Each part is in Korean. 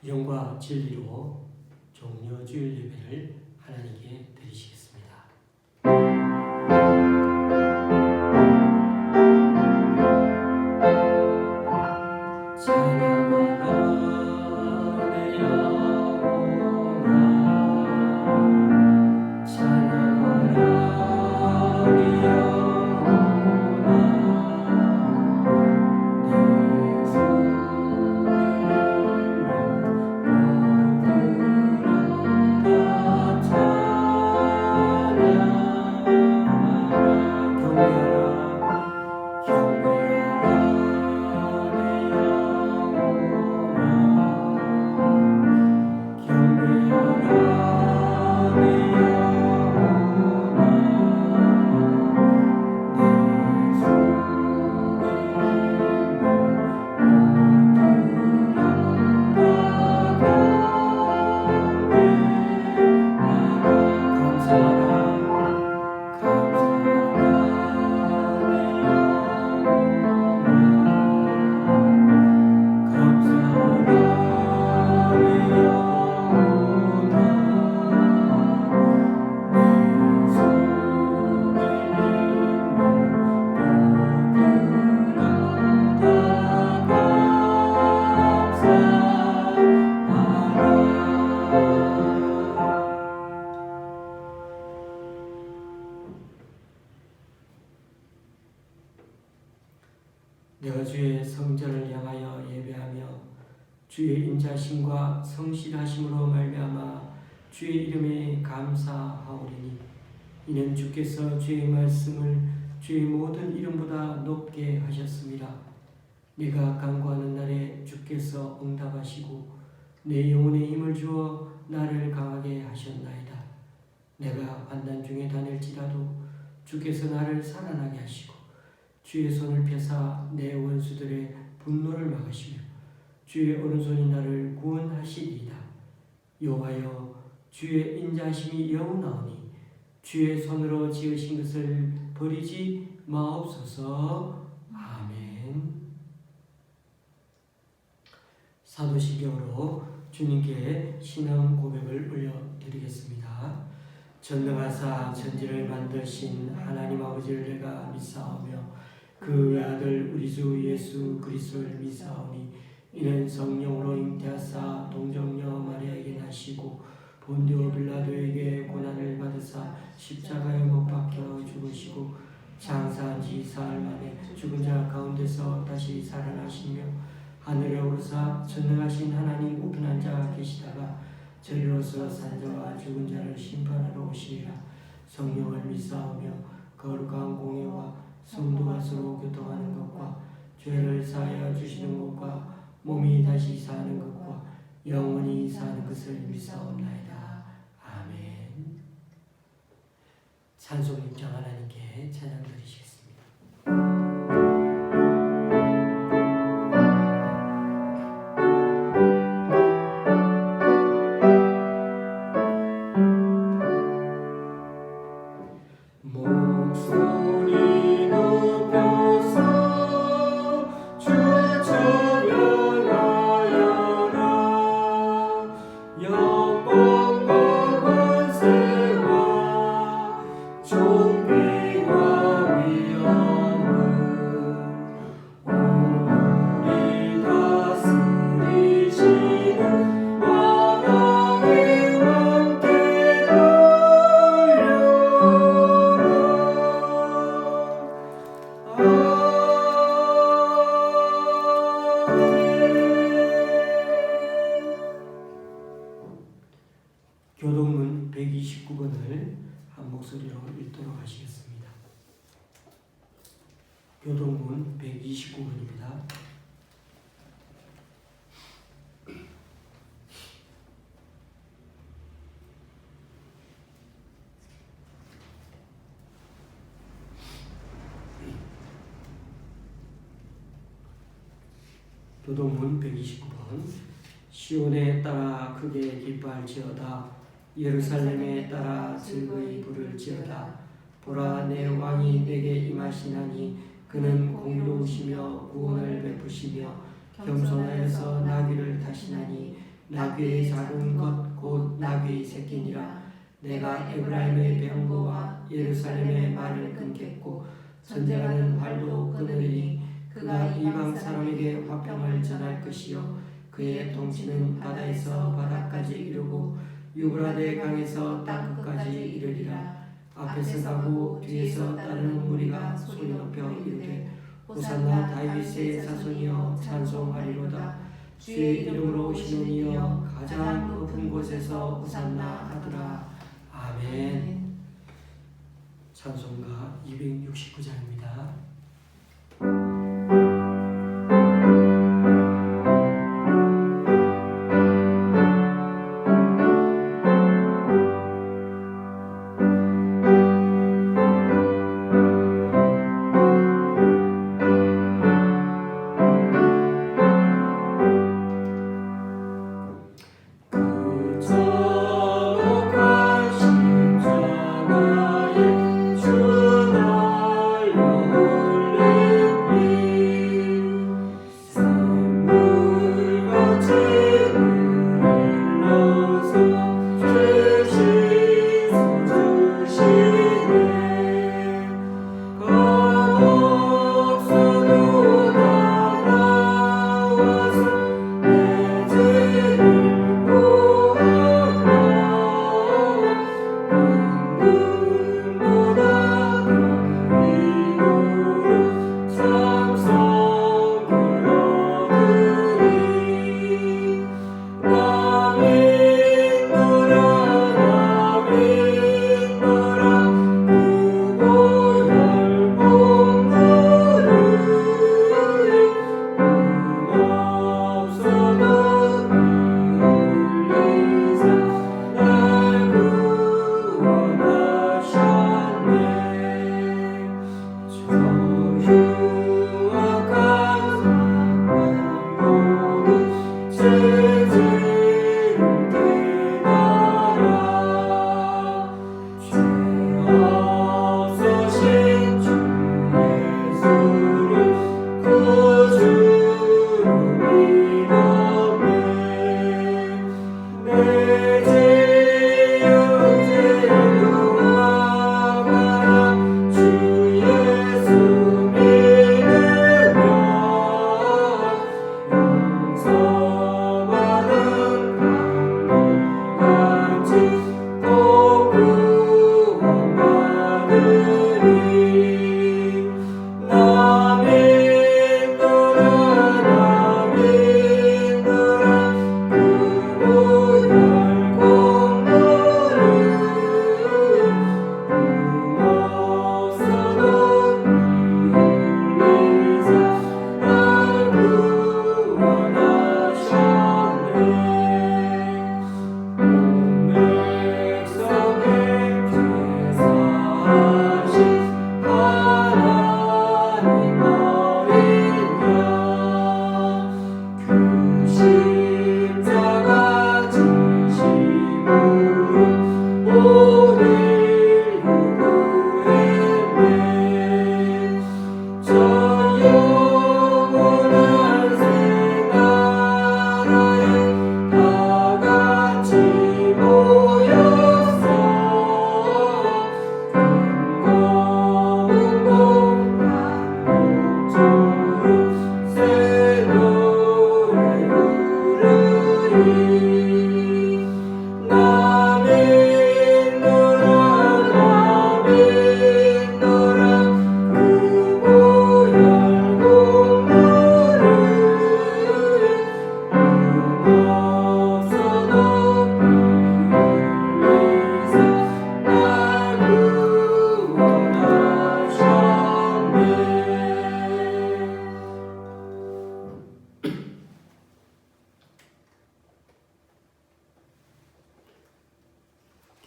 영과 진리로 종려주일 예배를 하나님께 드리시겠습니다. 내가 주의 성전을 향하여 예배하며 주의 인자심과 성실하심으로 말미암아 주의 이름에 감사하오리니 이는 주께서 주의 말씀을 주의 모든 이름보다 높게 하셨습니다. 내가 간구하는 날에 주께서 응답하시고 내 영혼에 힘을 주어 나를 강하게 하셨나이다. 내가 환난 중에 다닐지라도 주께서 나를 살아나게 하시고 주의 손을 펴사 내 원수들의 분노를 막으시며 주의 오른손이 나를 구원하시리이다. 여호와여, 주의 인자심이 영원하오니 주의 손으로 지으신 것을 버리지 마옵소서. 아멘. 사도신경으로 주님께 신앙 고백을 올려드리겠습니다. 전능하사 천지를 만드신 하나님 아버지를 내가 믿사오며 그 외아들 우리 주 예수 그리스도를 믿사오니 이는 성령으로 잉태하사 동정녀 마리아에게 나시고 본디오 빌라도에게 고난을 받으사 십자가에 못 박혀 죽으시고 장사한 지 사흘 만에 죽은 자 가운데서 다시 살아나시며 하늘에 오르사 전능하신 하나님 우편한 자 계시다가 저리로서 산 자와 죽은 자를 심판하러 오시리라. 성령을 믿사오며 거룩한 공예와 성도가 서로 교통하는 것과 죄를 사하여 주시는 것과 몸이 다시 사는 것과 영원히 사는 것을 믿사옵나이다. 아멘. 찬송 6장 하나님께 찬양 드리시겠습니다. 교동문 129번을 한 목소리로 읽도록 하시겠습니다. 교동문 129번입니다. 교동문 129번. 시온에 따라 크게 기뻐할지어다. 예루살렘에 따라 즐거이 부를지어다. 보라, 내 왕이 내게 임하시나니 그는 공의로우시며 구원을 베푸시며 겸손하여서 나귀를 타시나니 나귀의 작은 것 곧 나귀의 새끼니라. 내가 에브라임의 병거와 예루살렘의 말을 끊겠고 전쟁하는 활도 끊으리니 그가 이방 사람에게 화평을 전할 것이요 그의 통치는 바다에서 바다까지 이르고 유브라데 강에서 땅끝까지 이르리라. 앞에서 가고 뒤에서 따르는 무리가 소리 높여 이르되 호산나 다윗의 자손이여 찬송하리로다. 주의 이름으로 오시는 이여 가장 높은 곳에서 호산나 하더라. 아멘. 찬송가 269장입니다.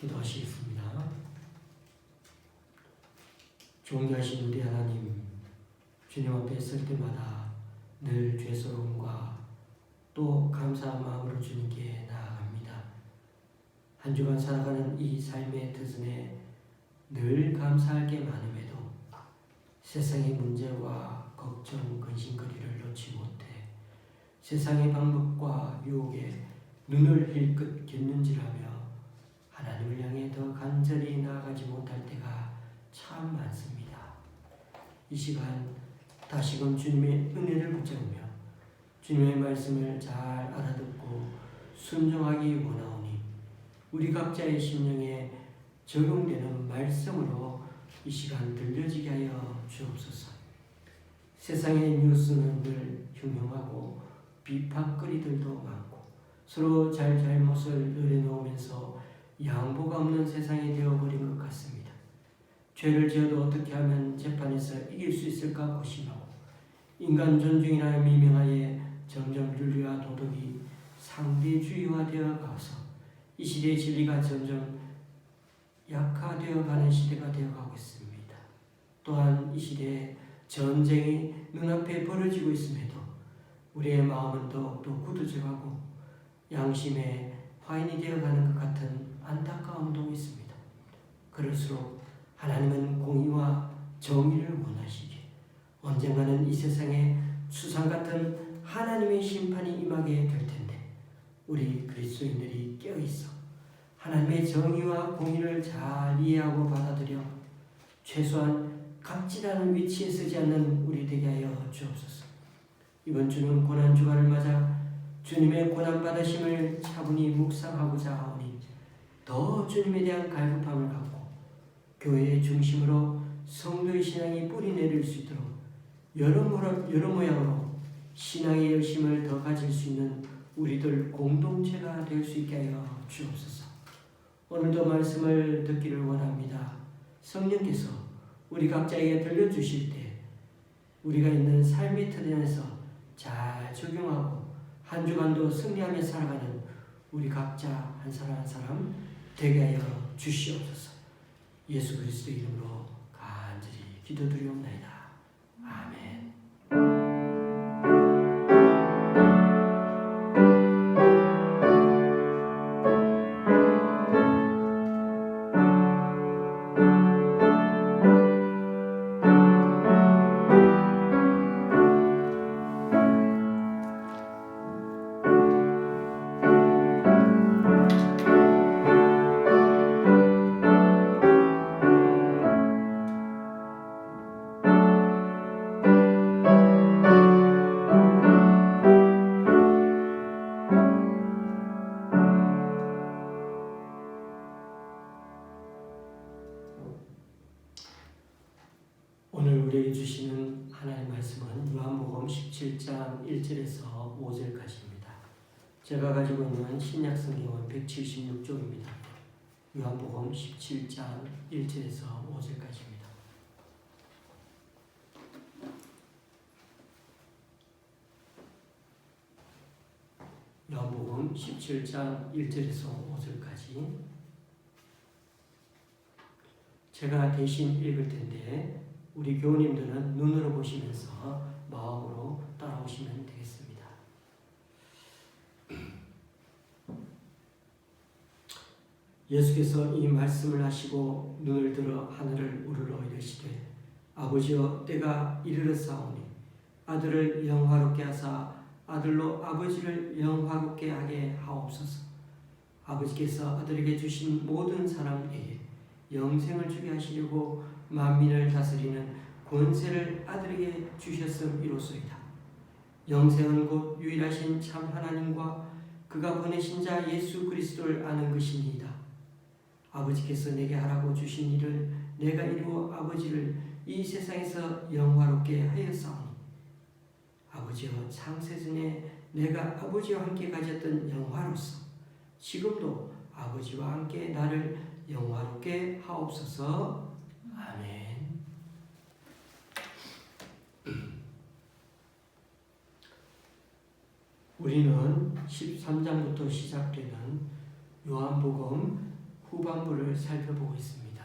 기도하시겠습니다. 존귀하신 우리 하나님, 주님 앞에 설 때마다 늘 죄스러움과 또 감사한 마음으로 주님께 나아갑니다. 한 주간 살아가는 이 삶의 터전에 늘 감사할 게 많음에도 세상의 문제와 걱정, 근심거리를 놓지 못해 세상의 방법과 유혹에 눈을 힐끗 겼는지라며 하나님을 향해 더 간절히 나아가지 못할 때가 참 많습니다. 이 시간 다시금 주님의 은혜를 붙잡으며 주님의 말씀을 잘 알아듣고 순종하기 원하오니 우리 각자의 심령에 적용되는 말씀으로 이 시간 들려지게 하여 주옵소서. 세상의 뉴스는 늘 흉흉하고 비판거리들도 많고 서로 잘못을 늘어놓으면서 양보가 없는 세상이 되어버린 것 같습니다. 죄를 지어도 어떻게 하면 재판에서 이길 수 있을까 고심하고 인간 존중이라는 미명하에 점점 윤리와 도덕이 상대주의화되어 가서 이 시대의 진리가 점점 약화되어 가는 시대가 되어 가고 있습니다. 또한 이 시대에 전쟁이 눈앞에 벌어지고 있음에도 우리의 마음은 더욱더 굳어져가고 양심에 화인이 되어가는 것 같은 안타까움도 있습니다. 그럴수록 하나님은 공의와 정의를 원하시기에 언젠가는 이 세상에 수상같은 하나님의 심판이 임하게 될 텐데 우리 그리스도인들이 깨어있어 하나님의 정의와 공의를 잘 이해하고 받아들여 최소한 갑질하는 위치에 서지 않는 우리 되게 하여 주옵소서. 이번 주는 고난주간을 맞아 주님의 고난받으심을 차분히 묵상하고자 하오니 더 주님에 대한 갈급함을 갖고 교회의 중심으로 성도의 신앙이 뿌리내릴 수 있도록 여러 모양으로 신앙의 열심을 더 가질 수 있는 우리들 공동체가 될 수 있게 하여 주옵소서. 오늘도 말씀을 듣기를 원합니다. 성령께서 우리 각자에게 들려주실 때 우리가 있는 삶의 틀 안에서 잘 적용하고 한 주간도 승리하며 살아가는 우리 각자 한 사람 한 사람 되게 하여 주시옵소서. 예수 그리스도의 이름으로 간절히 기도드리옵나이다. 아멘. 오늘 우리에게 주시는 하나님의 말씀은 요한복음 17장 1절에서 5절까지입니다. 제가 가지고 있는 신약성경은 176쪽입니다. 요한복음 17장 1절에서 5절까지입니다. 요한복음 17장 1절에서 5절까지 제가 대신 읽을 텐데 우리 교우님들은 눈으로 보시면서 마음으로 따라오시면 되겠습니다. 예수께서 이 말씀을 하시고 눈을 들어 하늘을 우러러 이르시되 아버지여 때가 이르렀사오니 아들을 영화롭게 하사 아들로 아버지를 영화롭게 하게 하옵소서. 아버지께서 아들에게 주신 모든 사람에게 영생을 주게 하시려고 만민을 다스리는 권세를 아들에게 주셨음이로소이다. 영생은 곧 유일하신 참 하나님과 그가 보내신 자 예수 그리스도를 아는 것이니이다. 아버지께서 내게 하라고 주신 일을 내가 이루어 아버지를 이 세상에서 영화롭게 하였사오니 아버지여 창세전에 내가 아버지와 함께 가졌던 영화로서 지금도 아버지와 함께 나를 영화롭게 하옵소서. 아멘. 우리는 13장부터 시작되는 요한복음 후반부를 살펴보고 있습니다.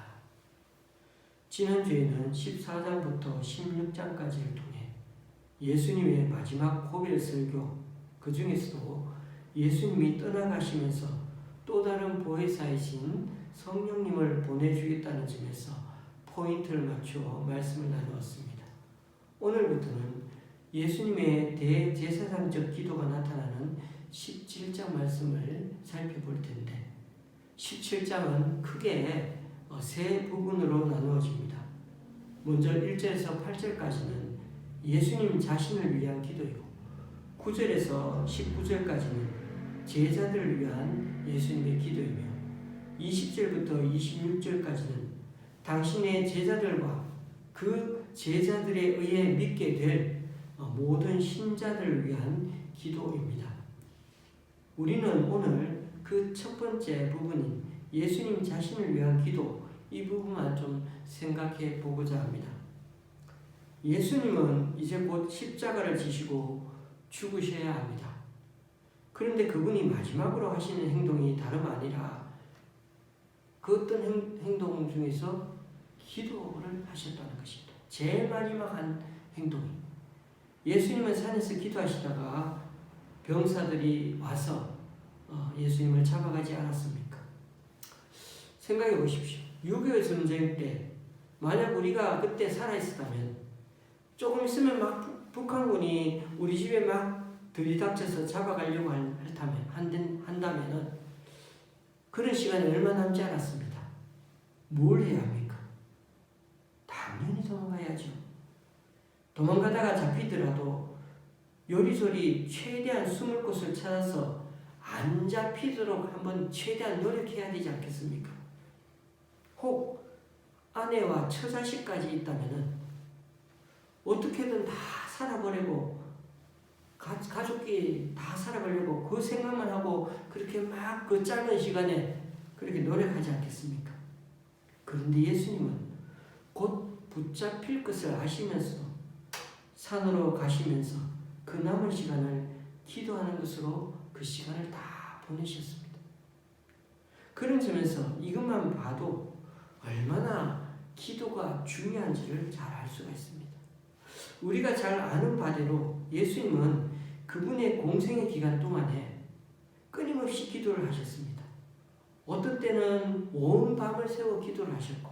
지난주에는 14장부터 16장까지를 통해 예수님의 마지막 고별 설교, 그 중에서도 예수님이 떠나가시면서 또 다른 보혜사이신 성령님을 보내주겠다는 점에서 포인트를 맞추어 말씀을 나누었습니다. 오늘부터는 예수님의 대제사장적 기도가 나타나는 17장 말씀을 살펴볼 텐데 17장은 크게 세 부분으로 나누어집니다. 먼저 1절에서 8절까지는 예수님 자신을 위한 기도이고 9절에서 19절까지는 제자들을 위한 예수님의 기도이며 20절부터 26절까지는 당신의 제자들과 그 제자들에 의해 믿게 될 모든 신자들을 위한 기도입니다. 우리는 오늘 그 첫 번째 부분인 예수님 자신을 위한 기도, 이 부분만 좀 생각해 보고자 합니다. 예수님은 이제 곧 십자가를 지시고 죽으셔야 합니다. 그런데 그분이 마지막으로 하시는 행동이 다름 아니라 그 어떤 행동 중에서 기도를 하셨다는 것입니다. 제일 마지막 한 행동이. 예수님은 산에서 기도하시다가 병사들이 와서 예수님을 잡아가지 않았습니까? 생각해 보십시오. 6.25 전쟁 때 만약 우리가 그때 살아있었다면 조금 있으면 막 북한군이 우리 집에 막 들이닥쳐서 잡아가려고 한다면은 그런 시간이 얼마 남지 않았습니다. 뭘 해야 합니까? 당연히 도망가야죠. 도망가다가 잡히더라도 요리조리 최대한 숨을 곳을 찾아서 안 잡히도록 한번 최대한 노력해야 되지 않겠습니까? 혹 아내와 처자식까지 있다면은 어떻게든 다 살아보려고 가족끼리 다 살아보려고 그 생각만 하고 그렇게 막 그 짧은 시간에 그렇게 노력하지 않겠습니까? 그런데 예수님은 곧 붙잡힐 것을 아시면서도 산으로 가시면서 그 남은 시간을 기도하는 것으로 그 시간을 다 보내셨습니다. 그런 점에서 이것만 봐도 얼마나 기도가 중요한지를 잘 알 수가 있습니다. 우리가 잘 아는 바대로 예수님은 그분의 공생의 기간 동안에 끊임없이 기도를 하셨습니다. 어떤 때는 온 밤을 새워 기도를 하셨고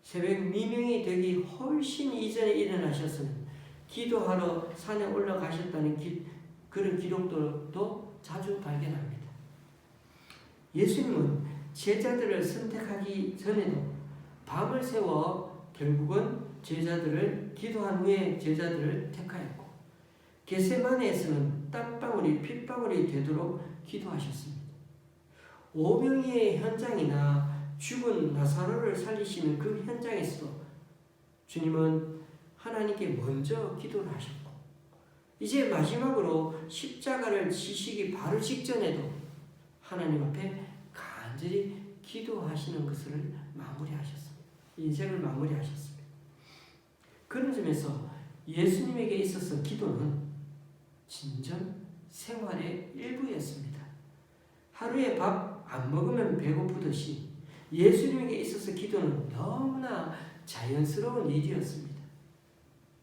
새벽 미명이 되기 훨씬 이전에 일어나셨으면 기도하러 산에 올라가셨다는 그런 기록들도 자주 발견합니다. 예수님은 제자들을 선택하기 전에도 밤을 새워 결국은 제자들을 기도한 후에 제자들을 택하였고 겟세마네에서는 땀방울이 핏방울이 되도록 기도하셨습니다. 오병이의 현장이나 죽은 나사로를 살리시는 그 현장에서도 주님은 하나님께 먼저 기도를 하셨고 이제 마지막으로 십자가를 지시기 바로 직전에도 하나님 앞에 간절히 기도하시는 것을 마무리하셨습니다. 인생을 마무리하셨습니다. 그런 점에서 예수님에게 있어서 기도는 진정 생활의 일부였습니다. 하루에 밥 안 먹으면 배고프듯이 예수님에게 있어서 기도는 너무나 자연스러운 일이었습니다.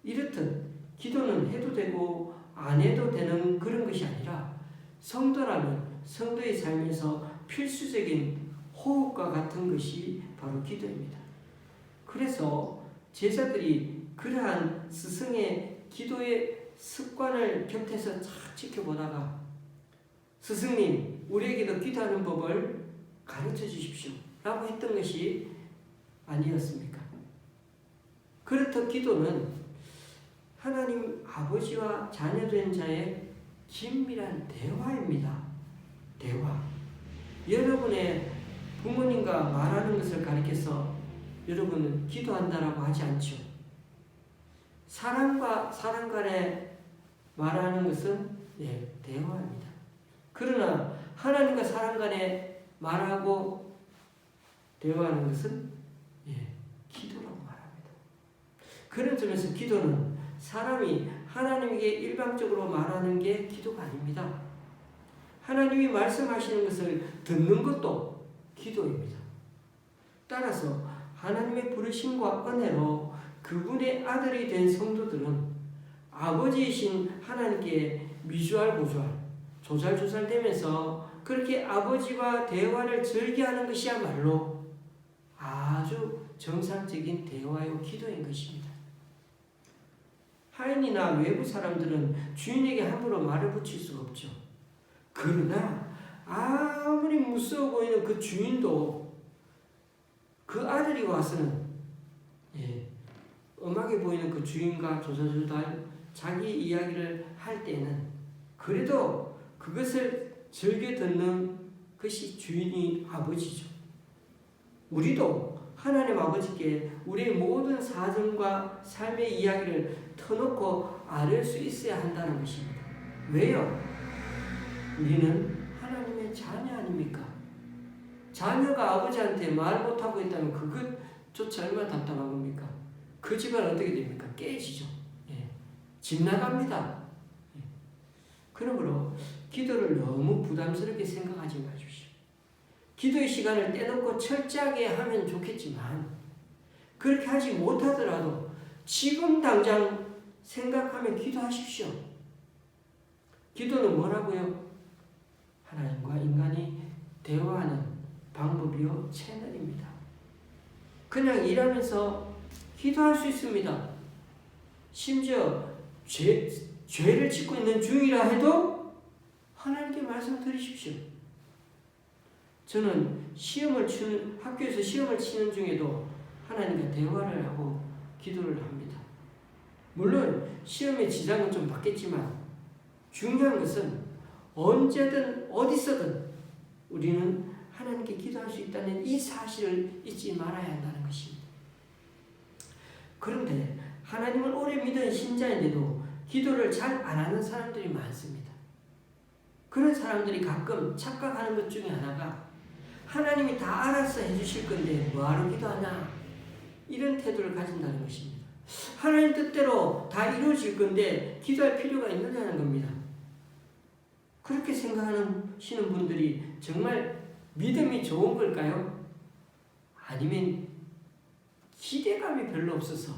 이렇듯 기도는 해도 되고 안 해도 되는 그런 것이 아니라 성도라면 성도의 삶에서 필수적인 호흡과 같은 것이 바로 기도입니다. 그래서 제자들이 그러한 스승의 기도의 습관을 곁에서 잘 지켜보다가 스승님, 우리에게도 기도하는 법을 가르쳐 주십시오 라고 했던 것이 아니었습니까? 그렇듯 기도는 하나님 아버지와 자녀된 자의 긴밀한 대화입니다. 대화. 여러분의 부모님과 말하는 것을 가리켜서 여러분은 기도한다라고 하지 않죠. 사람과 사람 간에 말하는 것은 대화입니다. 그러나 하나님과 사람 간에 말하고 대화하는 것은 기도라고 말합니다. 그런 점에서 기도는 사람이 하나님에게 일방적으로 말하는 게 기도가 아닙니다. 하나님이 말씀하시는 것을 듣는 것도 기도입니다. 따라서 하나님의 부르심과 은혜로 그분의 아들이 된 성도들은 아버지이신 하나님께 미주알고주알 조잘조잘되면서 그렇게 아버지와 대화를 즐겨하는 것이야말로 아주 정상적인 대화요 기도인 것입니다. 하인이나 외부 사람들은 주인에게 함부로 말을 붙일 수가 없죠. 그러나 아무리 무서워 보이는 그 주인도 그 아들이 와서는 엄하게 보이는 그 주인과 조잘조잘 자기 이야기를 할 때는 그래도 그것을 즐겨 듣는 것이 주인이 아버지죠. 우리도 하나님 아버지께 우리의 모든 사정과 삶의 이야기를 터놓고 아뢰 수 있어야 한다는 것입니다. 왜요? 우리는 하나님의 자녀 아닙니까? 자녀가 아버지한테 말 못하고 있다면 그것조차 얼마나 답답한 겁니까? 그 집은 어떻게 됩니까? 깨지죠. 집 나갑니다. 그러므로 기도를 너무 부담스럽게 생각하지 마십시오. 기도의 시간을 떼놓고 철저하게 하면 좋겠지만 그렇게 하지 못하더라도 지금 당장 생각하며 기도하십시오. 기도는 뭐라고요? 하나님과 인간이 대화하는 방법이요 채널입니다. 그냥 일하면서 기도할 수 있습니다. 심지어 죄를 짓고 있는 중이라 해도 하나님께 말씀드리십시오. 저는 학교에서 시험을 치는 중에도 하나님과 대화를 하고 기도를 합니다. 물론 시험의 지장은 좀 받겠지만 중요한 것은 언제든 어디서든 우리는 하나님께 기도할 수 있다는 이 사실을 잊지 말아야 한다는 것입니다. 그런데 하나님을 오래 믿은 신자인데도 기도를 잘 안 하는 사람들이 많습니다. 그런 사람들이 가끔 착각하는 것 중에 하나가 하나님이 다 알아서 해주실 건데 뭐하러 기도하냐 이런 태도를 가진다는 것입니다. 하나님 뜻대로 다 이루어질 건데 기도할 필요가 있느냐는 겁니다. 그렇게 생각하시는 분들이 정말 믿음이 좋은 걸까요? 아니면 기대감이 별로 없어서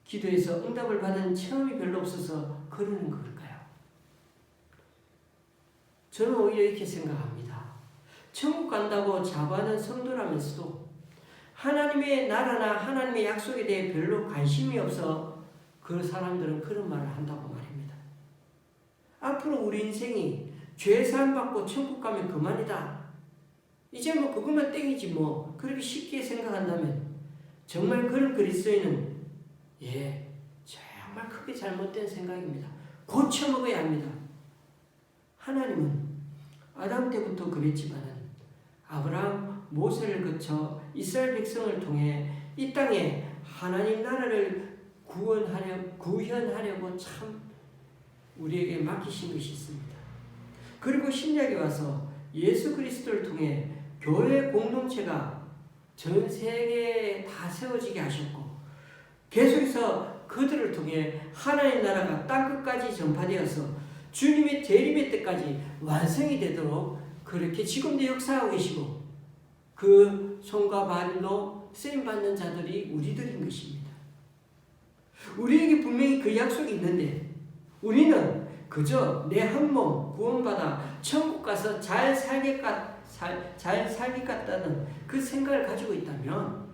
기도에서 응답을 받은 체험이 별로 없어서 그러는 걸까요? 저는 오히려 이렇게 생각합니다. 천국 간다고 자부하는 성도라면서도 하나님의 나라나 하나님의 약속에 대해 별로 관심이 없어 그 사람들은 그런 말을 한다고 말입니다. 앞으로 우리 인생이 죄 사함 받고 천국 가면 그만이다. 이제 뭐 그것만 땡이지 뭐 그렇게 쉽게 생각한다면 정말 그런 그리스도인은 정말 크게 잘못된 생각입니다. 고쳐먹어야 합니다. 하나님은 아담 때부터 그랬지만 아브라함, 모세를 거쳐 이스라엘 백성을 통해 이 땅에 하나님 나라를 구현하려고 참 우리에게 맡기신 것이 있습니다. 그리고 신약에 와서 예수 그리스도를 통해 교회 공동체가 전 세계에 다 세워지게 하셨고 계속해서 그들을 통해 하나님 나라가 땅끝까지 전파되어서 주님의 재림의 때까지 완성이 되도록 그렇게 지금도 역사하고 계시고 그 손과 발로 쓰임받는 자들이 우리들인 것입니다. 우리에게 분명히 그 약속이 있는데 우리는 그저 내 한 몸 구원받아 천국 가서 잘 살겠다는 그 생각을 가지고 있다면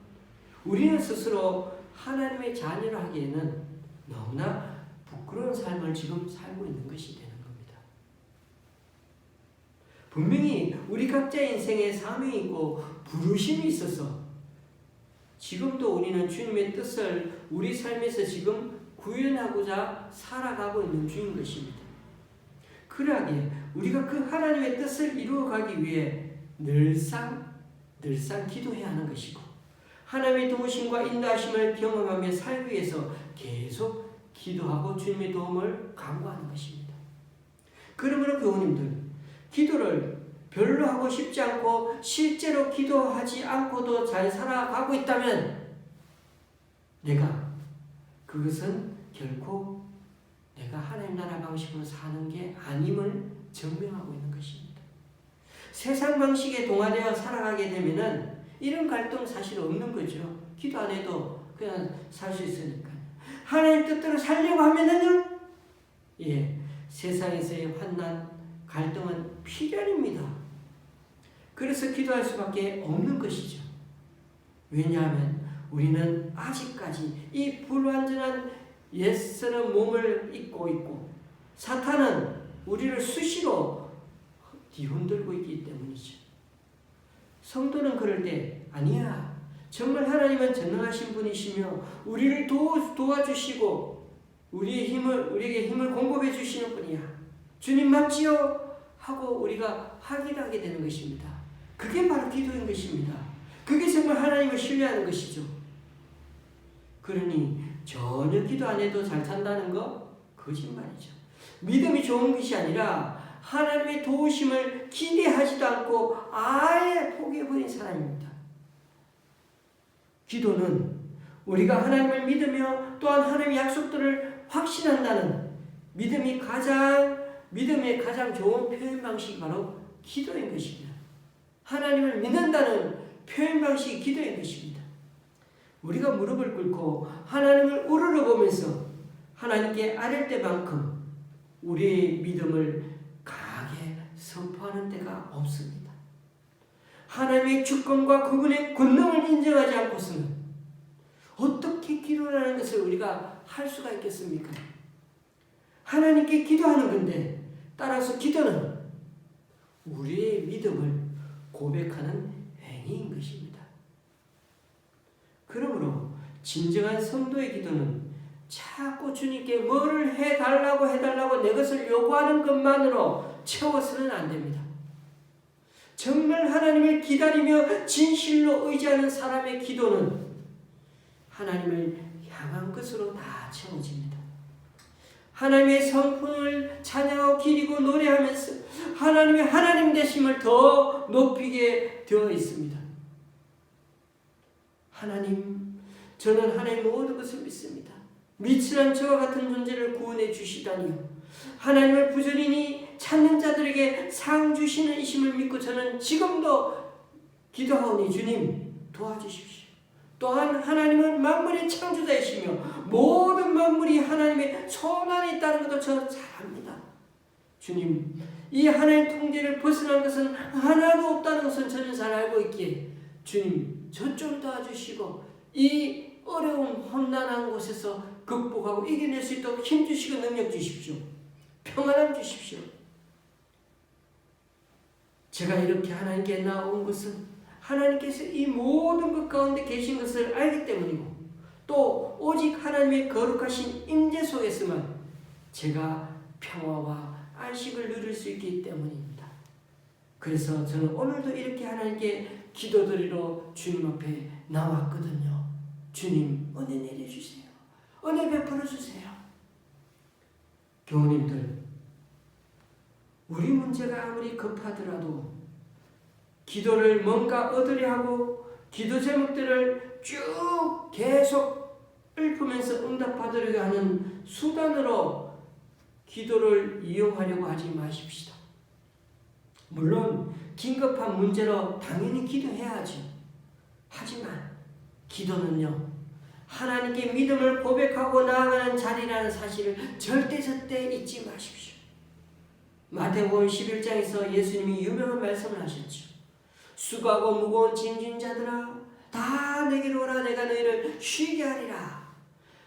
우리는 스스로 하나님의 자녀로 하기에는 너무나 부끄러운 삶을 지금 살고 있는 것이 되는 겁니다. 분명히 우리 각자의 인생에 사명이 있고 부르심이 있어서 지금도 우리는 주님의 뜻을 우리 삶에서 지금 구현하고자 살아가고 있는 중인 것입니다. 그러하기에 우리가 그 하나님의 뜻을 이루어가기 위해 늘상 기도해야 하는 것이고 하나님의 도우심과 인도하심을 경험하며 살기 위해서 계속 기도하고 주님의 도움을 간구하는 것입니다. 그러므로 교우님들 기도를 별로 하고 싶지 않고 실제로 기도하지 않고도 잘 살아가고 있다면 그것은 결코 내가 하나님 나라 방식으로 사는 게 아님을 증명하고 있는 것입니다. 세상 방식에 동화되어 살아가게 되면은 이런 갈등 사실 없는 거죠. 기도 안 해도 그냥 살 수 있으니까. 하나님 뜻대로 살려고 하면은요, 세상에서의 환난, 갈등은 필연입니다. 그래서 기도할 수밖에 없는 것이죠. 왜냐하면 우리는 아직까지 이 불완전한 옛사람 몸을 입고 있고 사탄은 우리를 수시로 뒤흔들고 있기 때문이죠. 성도는 그럴 때 아니야. 정말 하나님은 전능하신 분이시며 우리를 도와주시고 우리에게 힘을 공급해 주시는 분이야. 주님 맞지요? 하고 우리가 확인하게 되는 것입니다. 그게 바로 기도인 것입니다. 그게 정말 하나님을 신뢰하는 것이죠. 그러니 전혀 기도 안 해도 잘 산다는 거 거짓말이죠. 믿음이 좋은 것이 아니라 하나님의 도우심을 기대하지도 않고 아예 포기해버린 사람입니다. 기도는 우리가 하나님을 믿으며 또한 하나님의 약속들을 확신한다는 믿음의 가장 좋은 표현 방식이 바로 기도인 것입니다. 하나님을 믿는다는 표현 방식이 기도인 것입니다. 우리가 무릎을 꿇고 하나님을 우러러보면서 하나님께 아뢰 때만큼 우리의 믿음을 강하게 선포하는 때가 없습니다. 하나님의 주권과 그분의 권능을 인정하지 않고서는 어떻게 기도라는 것을 우리가 할 수가 있겠습니까? 하나님께 기도하는 건데 따라서 기도는 우리의 믿음을 고백하는 행위인 것입니다. 그러므로 진정한 성도의 기도는 자꾸 주님께 뭐를 해달라고 내 것을 요구하는 것만으로 채워서는 안 됩니다. 정말 하나님을 기다리며 진실로 의지하는 사람의 기도는 하나님을 향한 것으로 다 채워집니다. 하나님의 성품을 찬양하고 기리고 노래하면서 하나님의 하나님 되심을 더 높이게 되어 있습니다. 하나님, 저는 하나님 모든 것을 믿습니다. 미천한 저와 같은 존재를 구원해 주시다니요. 하나님을 부지런히 찾는 자들에게 상 주시는 이심을 믿고 저는 지금도 기도하오니 주님 도와주십시오. 또한 하나님은 만물의 창조자이시며 모든 만물이 하나님의 손 안에 있다는 것도 저 잘 압니다. 주님, 이 하나님의 통제를 벗어난 것은 하나도 없다는 것은 저는 잘 알고 있기에 주님 저 좀 도와주시고 이 어려운 험난한 곳에서 극복하고 이겨낼 수 있도록 힘주시고 능력 주십시오. 평안함 주십시오. 제가 이렇게 하나님께 나온 것은 하나님께서 이 모든 것 가운데 계신 것을 알기 때문이고 또 오직 하나님의 거룩하신 임재 속에서만 제가 평화와 안식을 누릴 수 있기 때문입니다. 그래서 저는 오늘도 이렇게 하나님께 기도드리러 주님 앞에 나왔거든요. 주님 은혜 내려주세요. 은혜 베풀어 주세요. 교우님들, 우리 문제가 아무리 급하더라도 기도를 뭔가 얻으려 하고 기도 제목들을 쭉 계속 읊으면서 응답받으려고 하는 수단으로 기도를 이용하려고 하지 마십시다. 물론 긴급한 문제로 당연히 기도해야죠. 하지만 기도는요, 하나님께 믿음을 고백하고 나아가는 자리라는 사실을 절대 잊지 마십시오. 마태복음 11장에서 예수님이 유명한 말씀을 하셨죠. 수고하고 무거운 짐진 자들아 다 내게로 오라. 내가 너희를 쉬게 하리라.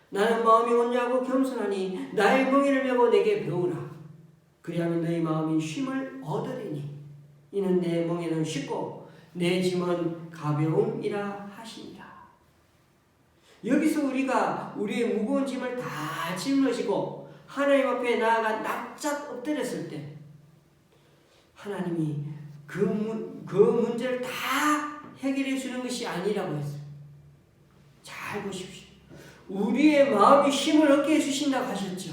나는 마음이 온유하고 겸손하니 나의 멍에를 메고 내게 배우라. 그리하면 너희 마음이 쉼을 얻으리니 이는 내 멍에는 쉽고 내 짐은 가벼움이라 하시니라. 여기서 우리가 우리의 무거운 짐을 다 짊어지고 하나님 앞에 나아가 납작 엎드렸을 때 하나님이 그 문제를 다 해결해 주는 것이 아니라고 했어요. 잘 보십시오. 우리의 마음이 힘을 얻게 해주신다고 하셨죠.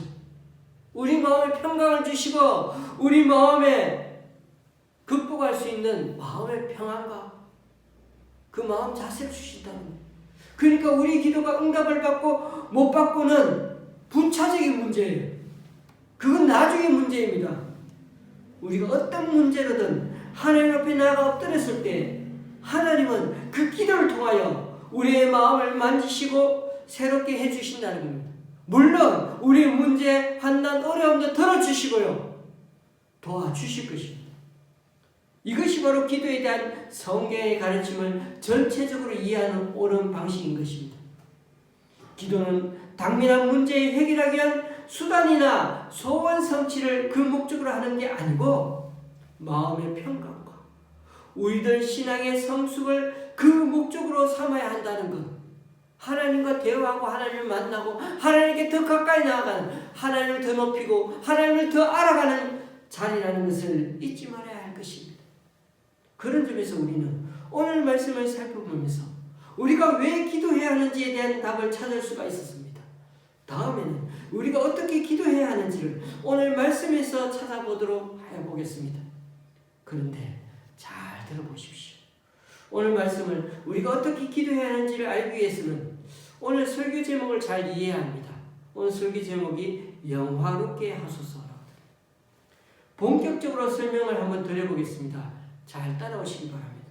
우리 마음에 평강을 주시고 우리 마음에 극복할 수 있는 마음의 평안과 그 마음 자세를 주신다는 거예요. 그러니까 우리 기도가 응답을 받고 못 받고는 부차적인 문제예요. 그건 나중의 문제입니다. 우리가 어떤 문제로든 하나님 앞에 나아가 엎드렸을 때 하나님은 그 기도를 통하여 우리의 마음을 만지시고 새롭게 해주신다는 겁니다. 물론 우리의 문제, 환난, 어려움도 들어주시고요. 도와주실 것입니다. 이것이 바로 기도에 대한 성경의 가르침을 전체적으로 이해하는 옳은 방식인 것입니다. 기도는 당면한 문제를 해결하기 위한 수단이나 소원 성취를 그 목적으로 하는 게 아니고 마음의 평강과 우리들 신앙의 성숙을 그 목적으로 삼아야 한다는 것. 하나님과 대화하고 하나님을 만나고 하나님께 더 가까이 나아가는, 하나님을 더 높이고 하나님을 더 알아가는 자리라는 것을 잊지 말아야 할 것입니다. 그런 점에서 우리는 오늘 말씀을 살펴보면서 우리가 왜 기도해야 하는지에 대한 답을 찾을 수가 있었습니다. 다음에는 우리가 어떻게 기도해야 하는지를 오늘 말씀에서 찾아보도록 해보겠습니다. 그런데 잘 들어보십시오. 오늘 말씀을 우리가 어떻게 기도해야 하는지를 알기 위해서는 오늘 설교 제목을 잘 이해해야 합니다. 오늘 설교 제목이 영화롭게 하소서라고. 본격적으로 설명을 한번 드려보겠습니다. 잘 따라오시기 바랍니다.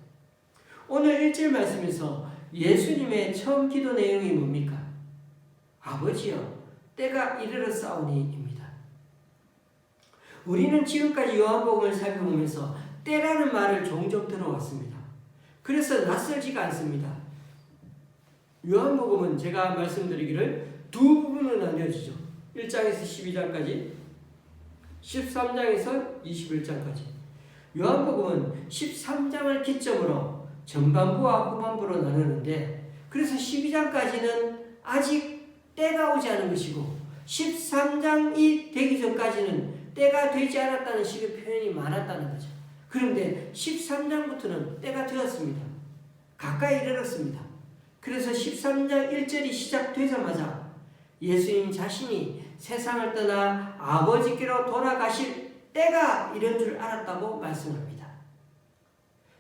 오늘 1절 말씀에서 예수님의 처음 기도 내용이 뭡니까? 아버지여 때가 이르렀사오니입니다. 우리는 지금까지 요한복음을 살펴보면서 때라는 말을 종종 들어왔습니다. 그래서 낯설지가 않습니다. 요한복음은 제가 말씀드리기를 두 부분으로 나뉘어지죠. 1장에서 12장까지, 13장에서 21장까지. 요한복음은 13장을 기점으로 전반부와 후반부로 나누는데, 그래서 12장까지는 아직 때가 오지 않은 것이고 13장이 되기 전까지는 때가 되지 않았다는 식의 표현이 많았다는 거죠. 그런데 13장부터는 때가 되었습니다. 가까이 이르렀습니다. 그래서 13장 1절이 시작되자마자 예수님 자신이 세상을 떠나 아버지께로 돌아가실 때가 이런 줄 알았다고 말씀합니다.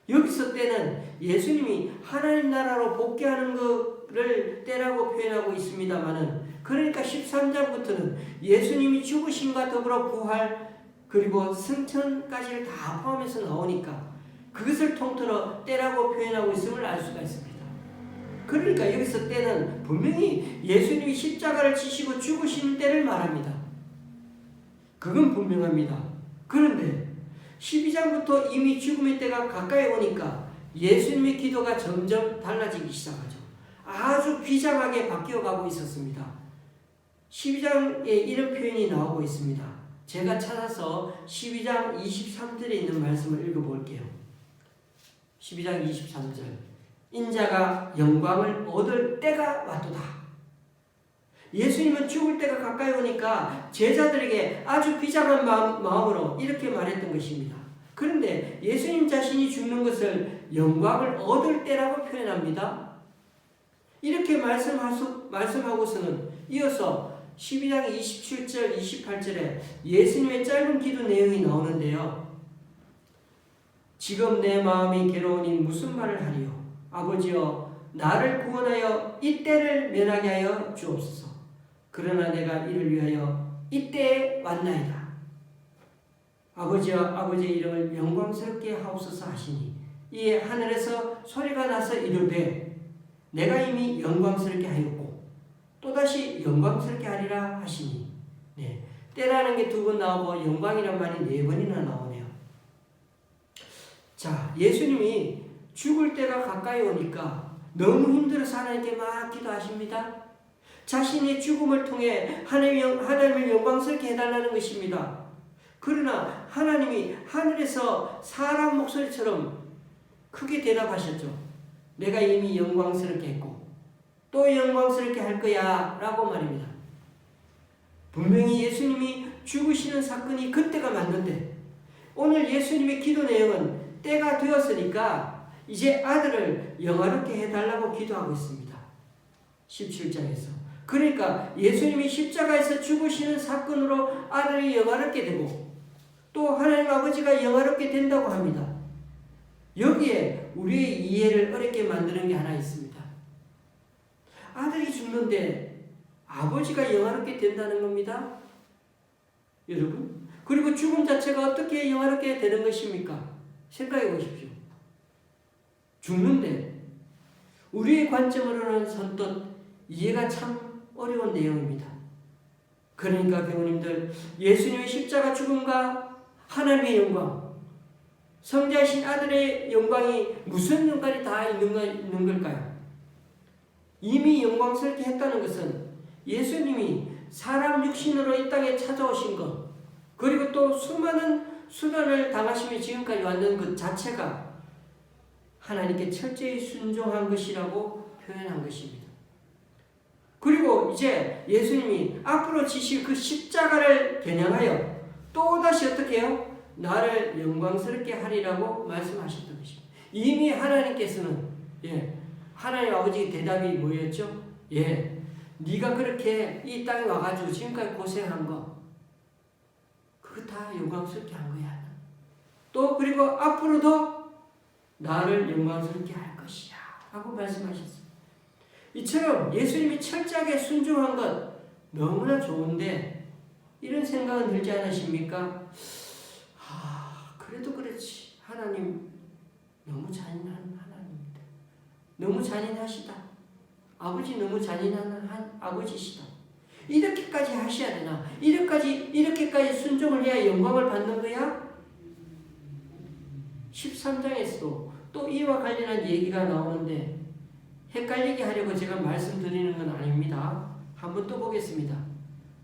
여기서 때는 예수님이 하나님 나라로 복귀하는 것을 때라고 표현하고 있습니다만은, 그러니까 13장부터는 예수님이 죽으심과 더불어 부활 그리고 승천까지를 다 포함해서 나오니까 그것을 통틀어 때라고 표현하고 있음을 알 수가 있습니다. 그러니까 여기서 때는 분명히 예수님이 십자가를 지시고 죽으시는 때를 말합니다. 그건 분명합니다. 그런데 12장부터 이미 죽음의 때가 가까이 오니까 예수님의 기도가 점점 달라지기 시작하죠. 아주 비장하게 바뀌어가고 있었습니다. 12장에 이런 표현이 나오고 있습니다. 제가 찾아서 12장 23절에 있는 말씀을 읽어볼게요. 12장 23절. 인자가 영광을 얻을 때가 왔도다. 예수님은 죽을 때가 가까이 오니까 제자들에게 아주 비장한 마음으로 이렇게 말했던 것입니다. 그런데 예수님 자신이 죽는 것을 영광을 얻을 때라고 표현합니다. 이렇게 말씀하고서는 이어서 12장 27절, 28절에 예수님의 짧은 기도 내용이 나오는데요. 지금 내 마음이 괴로우니 무슨 말을 하리요? 아버지여 나를 구원하여 이때를 면하게 하여 주옵소서. 그러나 내가 이를 위하여 이때에 왔나이다. 아버지여 아버지의 이름을 영광스럽게 하옵소서 하시니 이에 하늘에서 소리가 나서 이르되 내가 이미 영광스럽게 하였고 또다시 영광스럽게 하리라 하시니. 네, 때라는 게 두 번 나오고 영광이란 말이 네 번이나 나오네요. 자, 예수님이 죽을 때가 가까이 오니까 너무 힘들어서 하나님께 막 기도하십니다. 자신의 죽음을 통해 하나님을 영광스럽게 해달라는 것입니다. 그러나 하나님이 하늘에서 사람 목소리처럼 크게 대답하셨죠. 내가 이미 영광스럽게 했고 또 영광스럽게 할 거야 라고 말입니다. 분명히 예수님이 죽으시는 사건이 그때가 맞는데 오늘 예수님의 기도 내용은 때가 되었으니까 이제 아들을 영화롭게 해달라고 기도하고 있습니다. 17장에서. 그러니까 예수님이 십자가에서 죽으시는 사건으로 아들이 영화롭게 되고 또 하나님 아버지가 영화롭게 된다고 합니다. 여기에 우리의 이해를 어렵게 만드는 게 하나 있습니다. 아들이 죽는데 아버지가 영화롭게 된다는 겁니다. 여러분, 그리고 죽음 자체가 어떻게 영화롭게 되는 것입니까? 생각해 보십시오. 죽는데 우리의 관점으로는 선뜻 이해가 참 어려운 내용입니다. 그러니까 교우님들, 예수님의 십자가 죽음과 하나님의 영광, 성자이신 아들의 영광이 무슨 연관이 다 있는 걸까요? 이미 영광스럽게 했다는 것은 예수님이 사람 육신으로 이 땅에 찾아오신 것, 그리고 또 수많은 수단을 당하시며 지금까지 왔는 것 자체가 하나님께 철저히 순종한 것이라고 표현한 것입니다. 그리고 이제 예수님이 앞으로 지실 그 십자가를 겨냥하여 또다시 어떻게 해요? 나를 영광스럽게 하리라고 말씀하셨던 것입니다. 이미 하나님께서는 하나님 아버지의 대답이 뭐였죠? 네가 그렇게 이 땅에 와가지고 지금까지 고생한 거 그거 다 영광스럽게 한 거야. 또 그리고 앞으로도 나를 영광스럽게 할 것이야 하고 말씀하셨습니다. 이처럼 예수님이 철저하게 순종한 것 너무나 좋은데 이런 생각은 들지 않으십니까? 그래도 그렇지. 하나님 너무 잔인한 하나님입니다. 너무 잔인하시다. 아버지 너무 잔인한 아버지시다. 이렇게까지 하셔야 되나? 이렇게까지 순종을 해야 영광을 받는 거야? 13장에서도 또 이와 관련한 얘기가 나오는데 헷갈리게 하려고 제가 말씀드리는 건 아닙니다. 한번 또 보겠습니다.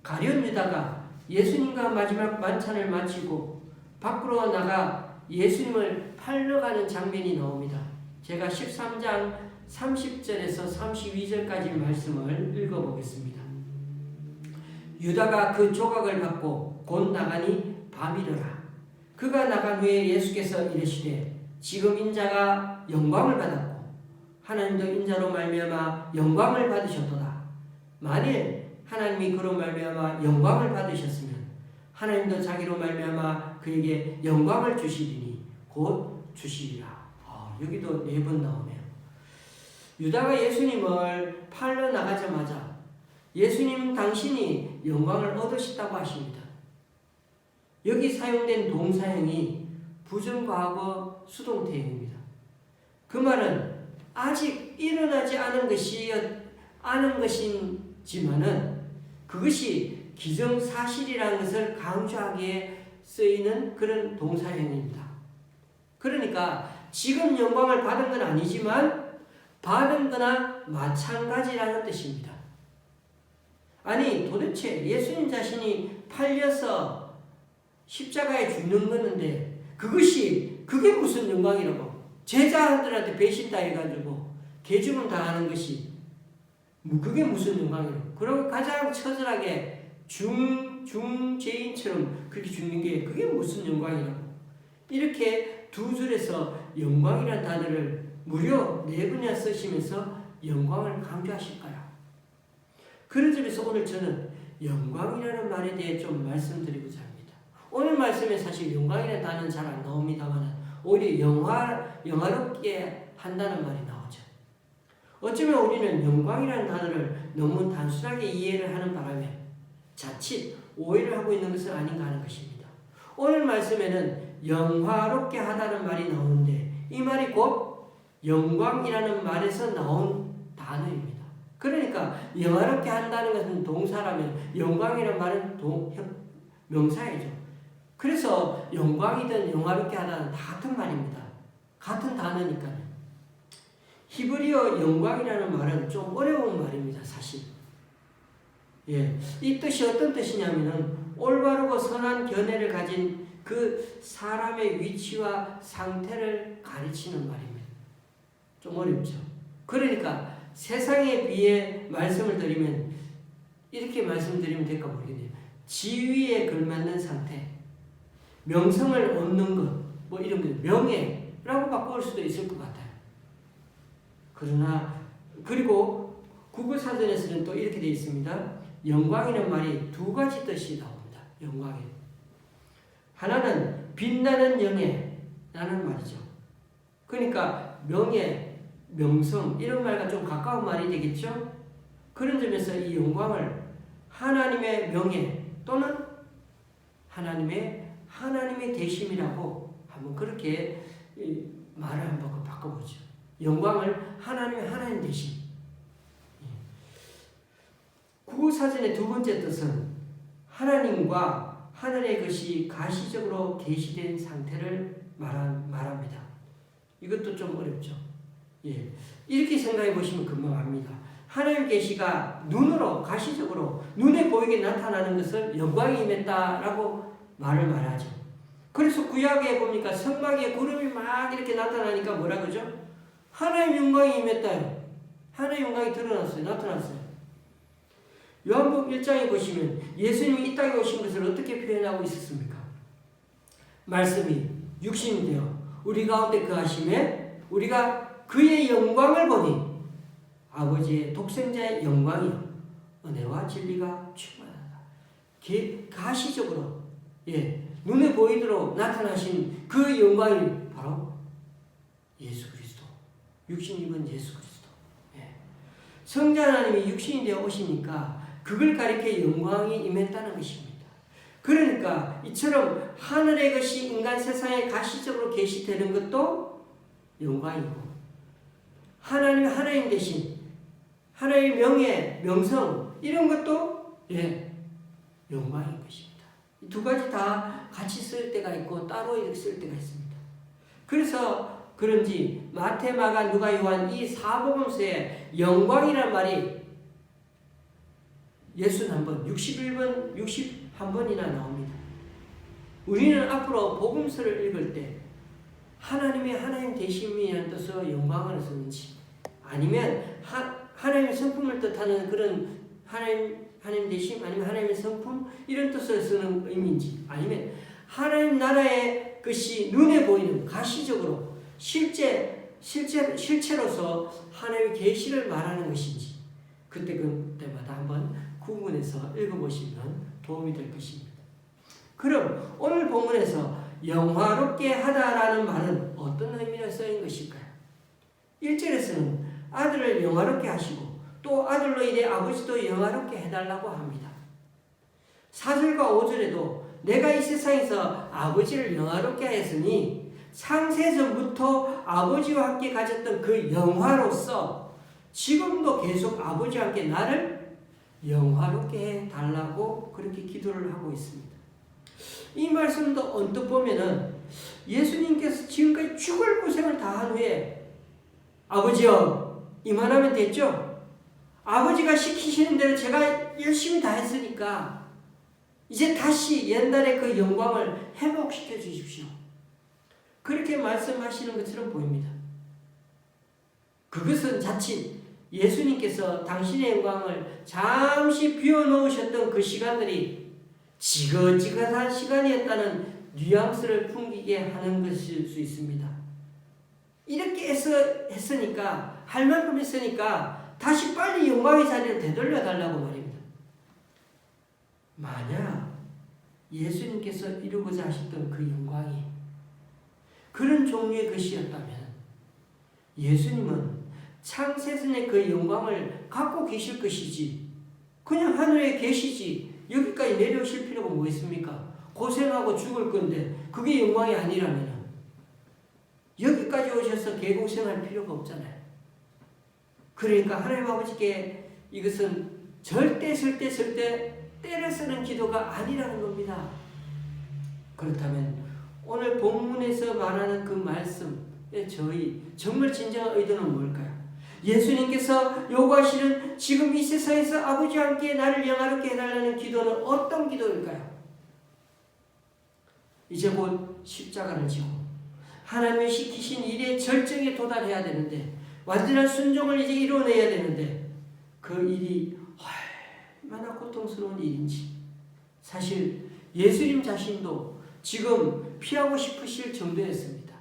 가룟 유다가 예수님과 마지막 만찬을 마치고 밖으로 나가 예수님을 팔러 가는 장면이 나옵니다. 제가 13장 30절에서 32절까지 말씀을 읽어보겠습니다. 유다가 그 조각을 받고 곧 나가니 밤이러라. 그가 나간 후에 예수께서 이르시되 지금 인자가 영광을 받았고 하나님도 인자로 말미암아 영광을 받으셨도다. 만일 하나님이 그로 말미암아 영광을 받으셨으면 하나님도 자기로 말미암아 그에게 영광을 주시리니 곧 주시리라. 여기도 4번 나오네요. 유다가 예수님을 팔러 나가자마자 예수님 당신이 영광을 얻으셨다고 하십니다. 여기 사용된 동사형이 부정과거 수동태형입니다. 그 말은 아직 일어나지 않은 것이지만은 그것이 기정사실이라는 것을 강조하기에 쓰이는 그런 동사형입니다. 그러니까 지금 영광을 받은 건 아니지만 받은 거나 마찬가지라는 뜻입니다. 아니 도대체 예수님 자신이 팔려서 십자가에 죽는 거는데 그게 무슨 영광이라고? 제자들한테 배신당해가지고 개죽음 당하는 것이 그게 무슨 영광이라고? 그리고 가장 처절하게 중죄인처럼 그렇게 죽는 게 그게 무슨 영광이라고? 이렇게 두 줄에서 영광이라는 단어를 무려 4번이나 쓰시면서 영광을 강조하실까요? 그런 점에서 오늘 저는 영광이라는 말에 대해 좀 말씀드리고자 합니다. 오늘 말씀에 사실 영광이라는 단어는 잘 안 나옵니다만 오히려 영화롭게 한다는 말이 나오죠. 어쩌면 우리는 영광이라는 단어를 너무 단순하게 이해를 하는 바람에 자칫 오해를 하고 있는 것은 아닌가 하는 것입니다. 오늘 말씀에는 영화롭게 하다는 말이 나오는데 이 말이 곧 영광이라는 말에서 나온 단어입니다. 그러니까 영화롭게 한다는 것은 동사라면 영광이라는 말은 명사이죠. 그래서 영광이든 영화롭게 하다는 다 같은 말입니다. 같은 단어니까요. 히브리어 영광이라는 말은 좀 어려운 말입니다. 사실. 이 뜻이 어떤 뜻이냐면은 올바르고 선한 견해를 가진 그 사람의 위치와 상태를 가르치는 말입니다. 좀 어렵죠. 그러니까 세상에 비해 말씀을 드리면 이렇게 말씀드리면 될까 모르겠네요. 지위에 걸맞는 상태, 명성을 얻는 것, 뭐 이런 거 명예라고 바꿀 수도 있을 것 같아요. 그리고 국어사전에서는 또 이렇게 되어 있습니다. 영광이라는 말이 2가지 뜻이 나옵니다. 영광에. 하나는 빛나는 영예라는 말이죠. 그러니까 명예, 명성 이런 말과 좀 가까운 말이 되겠죠. 그런 점에서 이 영광을 하나님의 명예 또는 하나님의 대심이라고 한번 그렇게 말을 한번 바꿔보죠. 영광을 하나님 대심. 구사전의 2번째 뜻은 하나님과 하늘의 것이 가시적으로 계시된 상태를 말합니다. 이것도 좀 어렵죠. 이렇게 생각해 보시면 금방 압니다. 하나님 계시가 눈으로 가시적으로 눈에 보이게 나타나는 것을 영광이 임했다라고 말하죠. 그래서 구약에 보니까 성막에 구름이 막 이렇게 나타나니까 뭐라 그러죠? 하나님의 영광이 임했다요. 하나님의 영광이 드러났어요. 나타났어요. 요한복음 1장에 보시면 예수님이 이 땅에 오신 것을 어떻게 표현하고 있었습니까? 말씀이 육신이 되어 우리 가운데 거하심에 우리가 그의 영광을 보니 아버지의 독생자의 영광이요 은혜와 진리가 충만하다. 가시적으로 눈에 보이도록 나타나신 그 영광이 바로 예수 그리스도, 육신 입은 예수 그리스도. 성자 하나님이 육신이 되어 오시니까 그걸 가리켜 영광이 임했다는 것입니다. 그러니까 이처럼 하늘의 것이 인간 세상에 가시적으로 계시되는 것도 영광이고, 하나님의 하나님 대신 하나님의 명예, 명성 이런 것도 영광인 것입니다. 이 두 가지 다 같이 쓸 때가 있고 따로 이렇게 쓸 때가 있습니다. 그래서 그런지 마태, 마가, 누가, 요한 이 사복음서에 영광이란 말이 61번, 61번이나 나옵니다. 우리는 앞으로 복음서를 읽을 때 하나님의 하나님 되심이라는 뜻으로 영광을 쓰는지, 아니면 하나님의 성품을 뜻하는 그런 하나님 되심, 아니면 하나님의 성품 이런 뜻을 쓰는 의미인지, 아니면 하나님 나라의 것이 눈에 보이는 가시적으로 실체로서 하나님의 계시를 말하는 것인지 그때마다 한번 구분해서 읽어보시면 도움이 될 것입니다. 그럼 오늘 본문에서 영화롭게 하다라는 말은 어떤 의미로 쓰인 것일까요? 1절에서는 아들을 영화롭게 하시고 또 아들로 인해 아버지도 영화롭게 해달라고 합니다. 4절과 5절에도 내가 이 세상에서 아버지를 영화롭게 하였으니 창세전부터 아버지와 함께 가졌던 그 영화로서 지금도 계속 아버지와 함께 나를 영화롭게 해달라고 그렇게 기도를 하고 있습니다. 이 말씀도 언뜻 보면은 예수님께서 지금까지 죽을 고생을 다한 후에 아버지여 이만하면 됐죠? 아버지가 시키시는 대로 제가 열심히 다 했으니까 이제 다시 옛날의 그 영광을 회복시켜 주십시오. 그렇게 말씀하시는 것처럼 보입니다. 그것은 자칫 예수님께서 당신의 영광을 잠시 비워놓으셨던 그 시간들이 지긋지긋한 시간이었다는 뉘앙스를 풍기게 하는 것일 수 있습니다. 이렇게 했으니까, 할 만큼 했으니까 다시 빨리 영광의 자리를 되돌려 달라고 말입니다. 만약 예수님께서 이루고자 하셨던 그 영광이 그런 종류의 것이었다면 예수님은 창세전의 그 영광을 갖고 계실 것이지 그냥 하늘에 계시지 여기까지 내려오실 필요가 뭐 있습니까? 고생하고 죽을 건데 그게 영광이 아니라면 여기까지 오셔서 개고생할 필요가 없잖아요. 그러니까 하나님 아버지께 이것은 절대 때를 쓰는 기도가 아니라는 겁니다. 그렇다면 오늘 본문에서 말하는 그 말씀의 저희 정말 진정한 의도는 뭘까요? 예수님께서 요구하시는 지금 이 세상에서 아버지와 함께 나를 영화롭게 해달라는 기도는 어떤 기도일까요? 이제 곧 십자가를 지고 하나님이 시키신 일의 절정에 도달해야 되는데 완전한 순종을 이제 이뤄내야 되는데 그 일이 얼마나 고통스러운 일인지 사실 예수님 자신도 지금 피하고 싶으실 정도였습니다.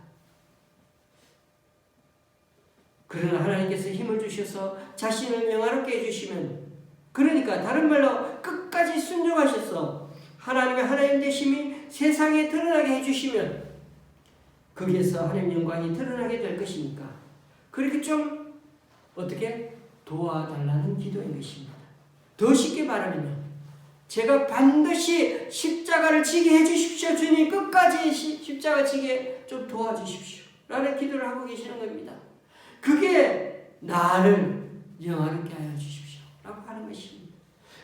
그러나 하나님께서 힘을 주셔서 자신을 영화롭게 해주시면, 그러니까 다른 말로 끝까지 순종하셔서 하나님의 하나님 되심이 세상에 드러나게 해주시면 거기에서 하나님의 영광이 드러나게 될 것이니까 그렇게 좀 어떻게 도와달라는 기도인 것입니다. 더 쉽게 말하면 제가 반드시 십자가를 지게 해주십시오. 주님 끝까지 십자가 지게 좀 도와주십시오. 라는 기도를 하고 계시는 겁니다. 그게 나를 영화롭게 하여 주십시오. 라고 하는 것입니다.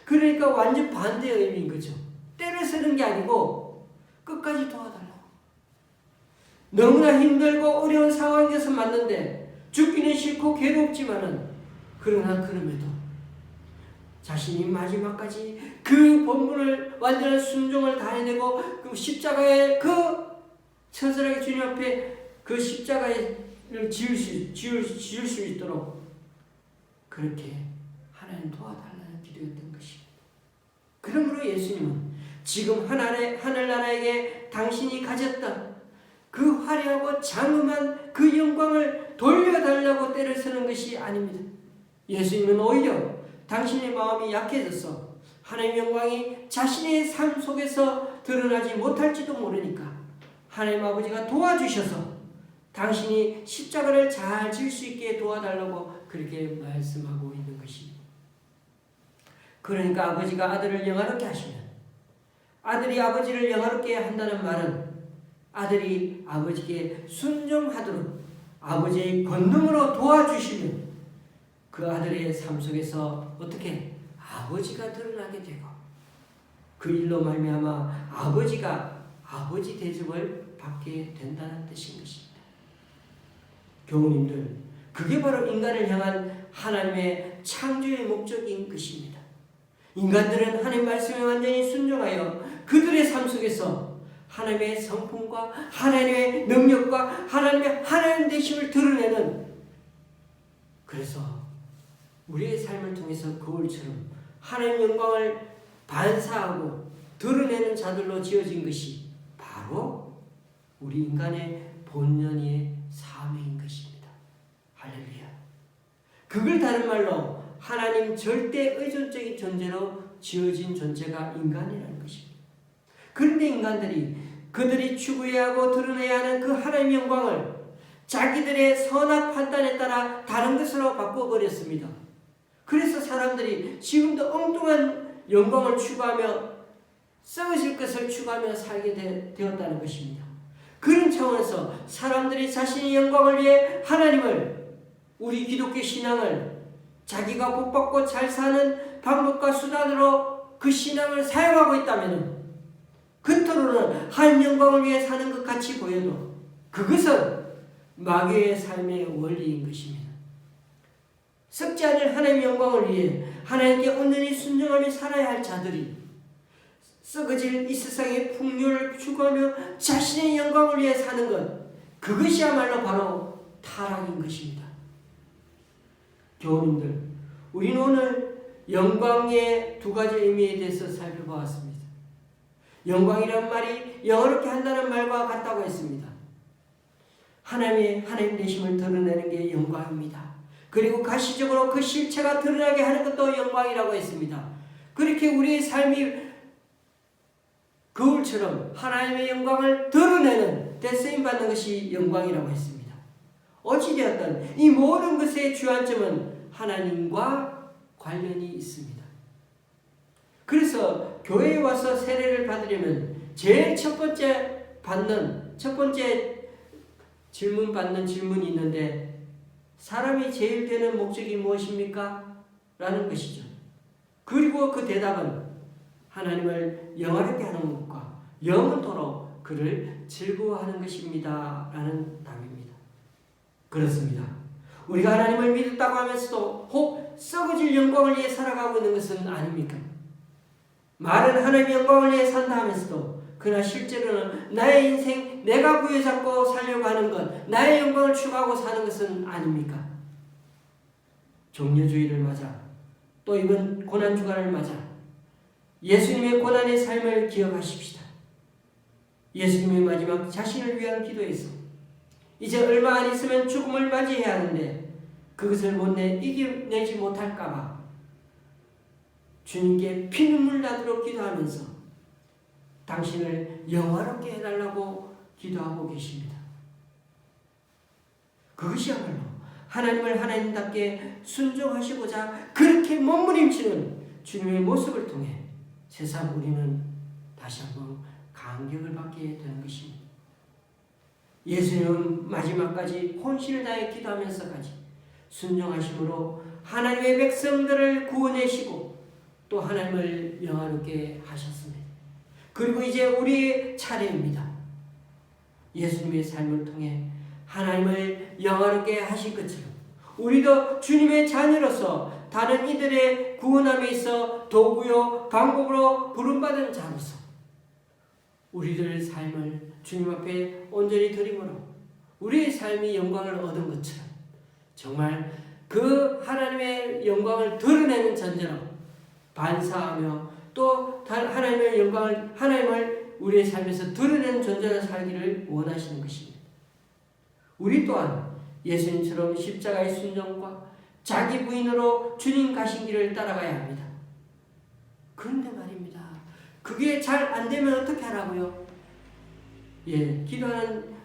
그러니까 완전 반대의 의미인 거죠. 때를 쓰는 게 아니고 끝까지 도와달라고. 너무나 힘들고 어려운 상황에서 맞는데 죽기는 싫고 괴롭지만은 그러나 그럼에도 자신이 마지막까지 그 본분을 완전한 순종을 다해내고 그 십자가의 그 처절하게 주님 앞에 그 십자가를 지을 수 있도록 그렇게 하나님 도와달라는 기도였던 것입니다. 그러므로 예수님은 지금 하늘나라에게 당신이 가졌던 그 화려하고 장엄한 그 영광을 돌려달라고 때를 쓰는 것이 아닙니다. 예수님은 오히려 당신의 마음이 약해져서 하나님의 영광이 자신의 삶 속에서 드러나지 못할지도 모르니까 하나님 아버지가 도와주셔서 당신이 십자가를 잘 지을 수 있게 도와달라고 그렇게 말씀하고 있는 것입니다. 그러니까 아버지가 아들을 영화롭게 하시면 아들이 아버지를 영화롭게 한다는 말은 아들이 아버지께 순종하도록 아버지의 권능으로 도와주시면 그 아들의 삶 속에서 어떻게 아버지가 드러나게 되고 그 일로 말미암아 아버지가 아버지 대접을 받게 된다는 뜻인 것입니다. 교우님들, 그게 바로 인간을 향한 하나님의 창조의 목적인 것입니다. 인간들은 하나님 말씀에 완전히 순종하여 그들의 삶 속에서 하나님의 성품과 하나님의 능력과 하나님의 하나님 되심을 드러내는, 그래서 우리의 삶을 통해서 거울처럼 하나님의 영광을 반사하고 드러내는 자들로 지어진 것이 바로 우리 인간의 본연의 사명인 것입니다. 할렐루야. 그걸 다른 말로 하나님 절대 의존적인 존재로 지어진 존재가 인간이라는 것입니다. 그런데 인간들이 그들이 추구해야 하고 드러내야 하는 그 하나님의 영광을 자기들의 선악 판단에 따라 다른 것으로 바꿔버렸습니다. 그래서 사람들이 지금도 엉뚱한 영광을 추구하며 썩어질 것을 추구하며 살게 되었다는 것입니다. 그런 차원에서 사람들이 자신의 영광을 위해 하나님을, 우리 기독교 신앙을 자기가 복받고 잘 사는 방법과 수단으로 그 신앙을 사용하고 있다면 겉으로는 하나님 영광을 위해 사는 것 같이 보여도 그것은 마귀의 삶의 원리인 것입니다. 썩지 않을 하나님의 영광을 위해 하나님께 온전히 순종하며 살아야 할 자들이 썩어질 이 세상의 풍요를 추구하며 자신의 영광을 위해 사는 것, 그것이야말로 바로 타락인 것입니다. 교우님들, 우리는 오늘 영광의 두 가지 의미에 대해서 살펴보았습니다. 영광이란 말이 영어롭게 한다는 말과 같다고 했습니다. 하나님 되심을 드러내는 게 영광입니다. 그리고 가시적으로 그 실체가 드러나게 하는 것도 영광이라고 했습니다. 그렇게 우리의 삶이 거울처럼 하나님의 영광을 드러내는 데 쓰임받는 것이 영광이라고 했습니다. 어찌되었든 이 모든 것의 주안점은 하나님과 관련이 있습니다. 그래서 교회에 와서 세례를 받으려면 제일 첫 번째 질문 받는 질문이 있는데, 사람이 제일 되는 목적이 무엇입니까? 라는 것이죠. 그리고 그 대답은 하나님을 영화롭게 하는 것과 영원토록 그를 즐거워하는 것입니다. 라는 답입니다. 그렇습니다. 우리가 하나님을 믿었다고 하면서도 혹 썩어질 영광을 위해 살아가고 있는 것은 아닙니까? 말은 하나님의 영광을 위해 산다 하면서도 그러나 실제로는 나의 인생 내가 부여잡고 살려고 하는 것, 나의 영광을 추구하고 사는 것은 아닙니까? 종려주의를 맞아 또 이번 고난주간을 맞아 예수님의 고난의 삶을 기억하십시다. 예수님의 마지막 자신을 위한 기도에서 이제 얼마 안 있으면 죽음을 맞이해야 하는데 그것을 못 이겨내지 못할까봐 주님께 피눈물 나도록 기도하면서 당신을 영화롭게 해달라고 기도하고 계십니다. 그것이야말로 하나님을 하나님답게 순종하시고자 그렇게 몸부림치는 주님의 모습을 통해 세상 우리는 다시 한번 감격을 받게 되는 것입니다. 예수님은 마지막까지 혼신을 다해 기도하면서까지 순종하심으로 하나님의 백성들을 구원하시고 또 하나님을 영화롭게 하셨습니다. 그리고 이제 우리의 차례입니다. 예수님의 삶을 통해 하나님을 영화롭게 하실 것처럼 우리도 주님의 자녀로서 다른 이들의 구원함에 있어 도구요 방법으로 부름받은 자로서 우리들의 삶을 주님 앞에 온전히 드림으로 우리의 삶이 영광을 얻은 것처럼 정말 그 하나님의 영광을 드러내는 존재로 반사하며 또 하나님의 영광을 하나님을 우리의 삶에서 드러내는 존재로 살기를 원하시는 것입니다. 우리 또한 예수님처럼 십자가의 순종과 자기 부인으로 주님 가신 길을 따라가야 합니다. 그런데 말입니다. 그게 잘 안 되면 어떻게 하라고요?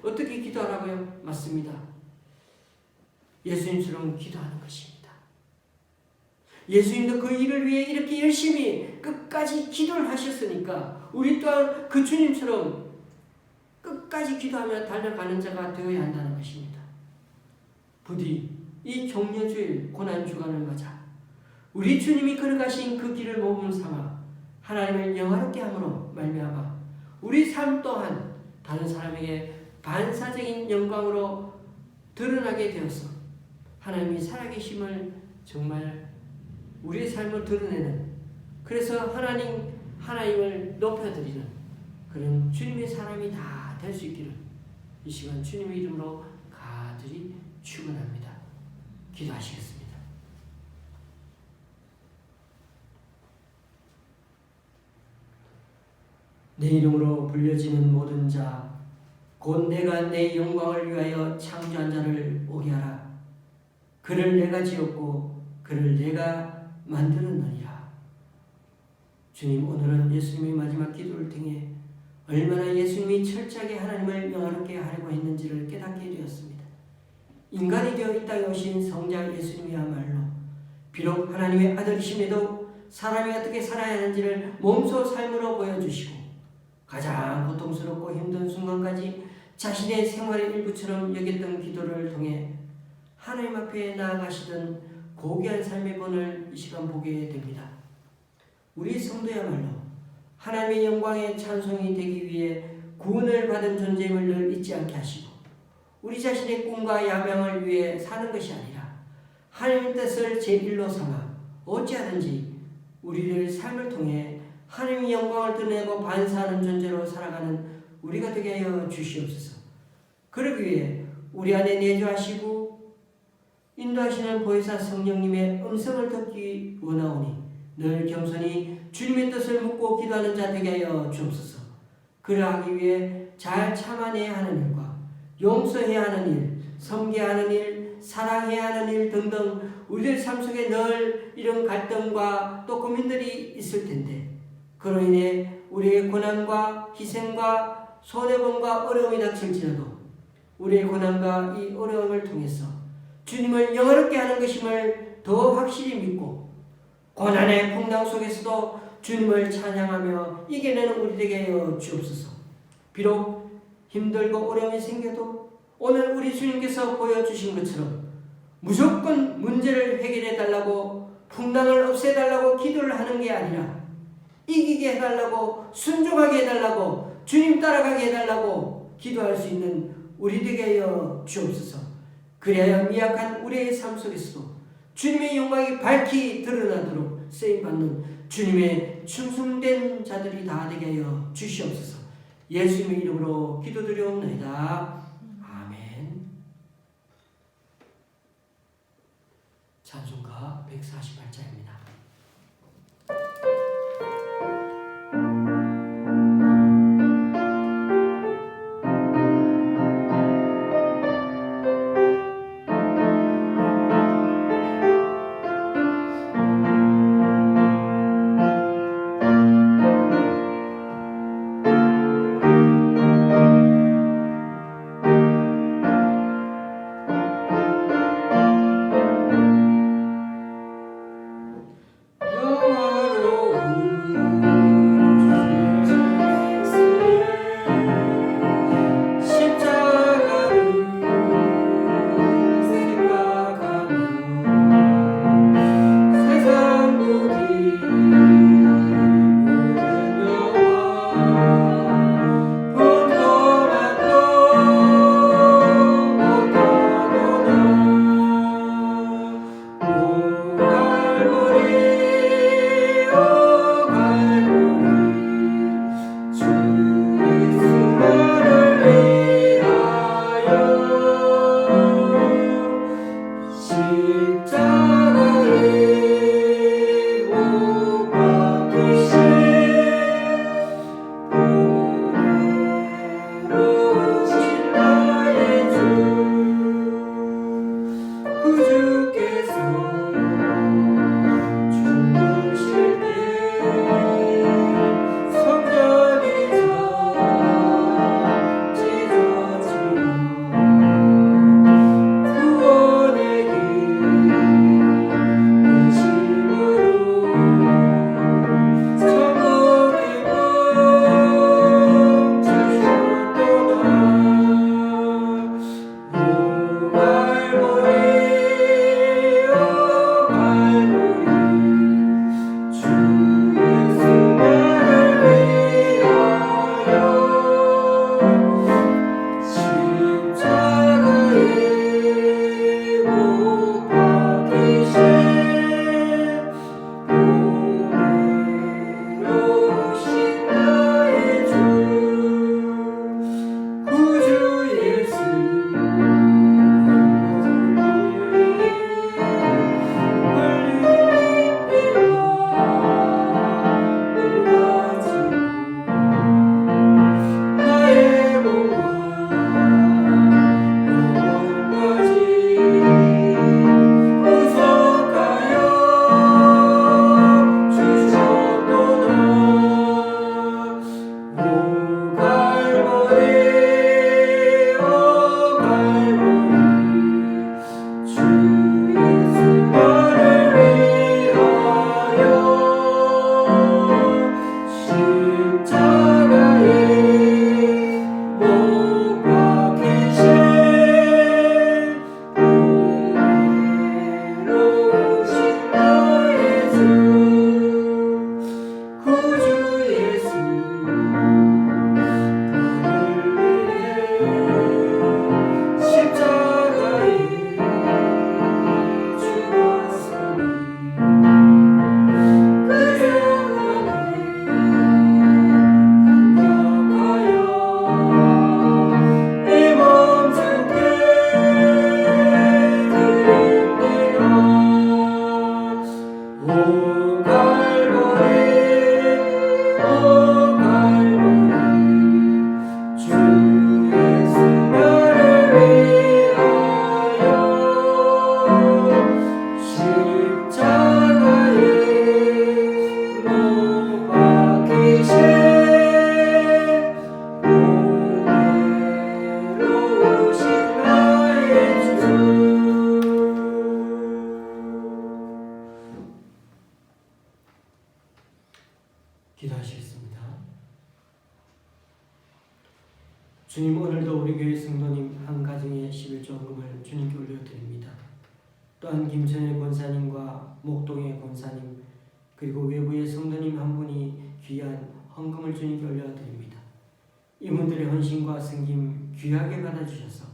어떻게 기도하라고요? 맞습니다. 예수님처럼 기도하는 것입니다. 예수님도 그 일을 위해 이렇게 열심히 끝까지 기도를 하셨으니까 우리 또한 그 주님처럼 끝까지 기도하며 달려가는 자가 되어야 한다는 것입니다. 부디 이 종려주일 고난주간을 맞아 우리 주님이 걸어가신 그 길을 모범 삼아 하나님을 영화롭게 함으로 말미암아 우리 삶 또한 다른 사람에게 반사적인 영광으로 드러나게 되어서 하나님이 살아계심을 정말 우리의 삶을 드러내는, 그래서 하나님을 높여드리는 그런 주님의 사람이 다 될 수 있기를 이 시간 주님의 이름으로 간절히 축원합니다. 기도하시겠습니다. 내 이름으로 불려지는 모든 자 곧 내가 내 영광을 위하여 창조한 자를 오게 하라. 그를 내가 지었고 그를 내가 만들었느니라. 주님, 오늘은 예수님의 마지막 기도를 통해 얼마나 예수님이 철저하게 하나님을 영화롭게 하려고 했는지를 깨닫게 되었습니다. 인간이 되어 이 땅에 오신 성자 예수님이야말로 비록 하나님의 아들이심에도 사람이 어떻게 살아야 하는지를 몸소 삶으로 보여주시고 가장 고통스럽고 힘든 순간까지 자신의 생활의 일부처럼 여겼던 기도를 통해 하나님 앞에 나아가시던 고귀한 삶의 본을 이 시간 보게 됩니다. 우리 성도야말로 하나님의 영광의 찬송이 되기 위해 구원을 받은 존재임을 늘 잊지 않게 하시고 우리 자신의 꿈과 야망을 위해 사는 것이 아니라 하나님의 뜻을 제1로 삼아 어찌하든지 우리들 삶을 통해 하나님의 영광을 드러내고 반사하는 존재로 살아가는 우리가 되게 하여 주시옵소서. 그러기 위해 우리 안에 내주하시고 인도하시는 보혜사 성령님의 음성을 듣기 원하오니 늘 겸손히 주님의 뜻을 묻고 기도하는 자 되게 하여 주옵소서. 그러하기 위해 잘 참아내야 하는 일과 용서해야 하는 일, 섬겨야 하는 일, 사랑해야 하는 일 등등 우리들 삶 속에 늘 이런 갈등과 또 고민들이 있을 텐데 그로 인해 우리의 고난과 희생과 손해범과 어려움이 닥칠지라도 우리의 고난과 이 어려움을 통해서 주님을 영화롭게 하는 것임을 더 확실히 믿고 고난의 풍랑 속에서도 주님을 찬양하며 이겨내는 우리에게 하여 주옵소서. 비록 힘들고 어려움이 생겨도 오늘 우리 주님께서 보여주신 것처럼 무조건 문제를 해결해달라고 풍랑을 없애달라고 기도를 하는 게 아니라 이기게 해달라고 순종하게 해달라고 주님 따라가게 해달라고 기도할 수 있는 우리에게 하여 주옵소서. 그래야 미약한 우리의 삶 속에서도 주님의 영광이 밝히 드러나도록 쓰임받는 주님의 충성된 자들이 다 되게 하여 주시옵소서. 예수님의 이름으로 기도드리옵나이다. 아멘. 찬송가 148자입니다. 주님, 오늘도 우리 교회 성도님 한 가정의 11조금을 주님께 올려드립니다. 또한 김천의 권사님과 목동의 권사님 그리고 외부의 성도님 한 분이 귀한 헌금을 주님께 올려드립니다. 이분들의 헌신과 섬김 귀하게 받아주셔서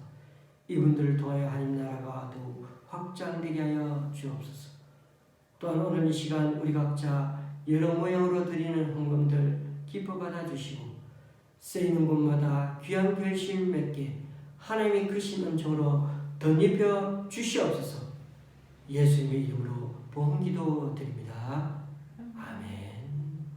이분들을 통하여 하나님 나라가 더욱 확장되게 하여 주옵소서. 또한 오늘 이 시간 우리 각자 여러 모양으로 드리는 헌금들 기뻐 받아주시고 쓰이는 곳마다 귀한 결실 맺게 하나님의 크신 은총으로 덧입혀 주시옵소서. 예수님의 이름으로 봉기도 드립니다. 아멘.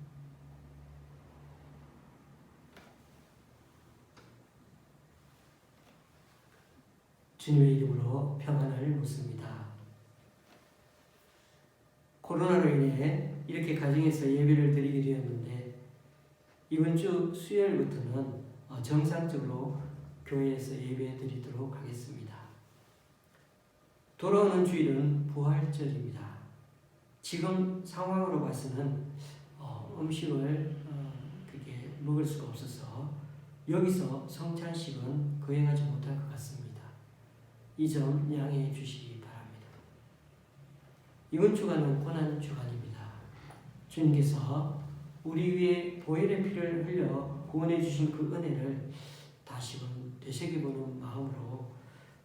주님의 이름으로 평안을 묻습니다. 코로나로 인해 이렇게 가정에서 예배를 드리게 되었는데 이번 주 수요일부터는 정상적으로 교회에서 예배 드리도록 하겠습니다. 돌아오는 주일은 부활절입니다. 지금 상황으로 봐서는 음식을 그렇게 먹을 수가 없어서 여기서 성찬식은 거행하지 못할 것 같습니다. 이 점 양해해 주시기 바랍니다. 이번 주간은 고난 주간입니다. 주님께서 우리 위에 보혈의 피를 흘려 구원해 주신 그 은혜를 다시금 되새겨보는 마음으로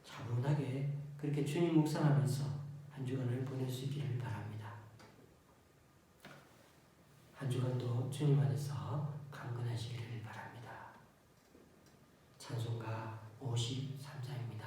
차분하게 그렇게 주님 묵상하면서 한 주간을 보낼 수 있기를 바랍니다. 한 주간도 주님 안에서 강건하시기를 바랍니다. 찬송가 53장입니다.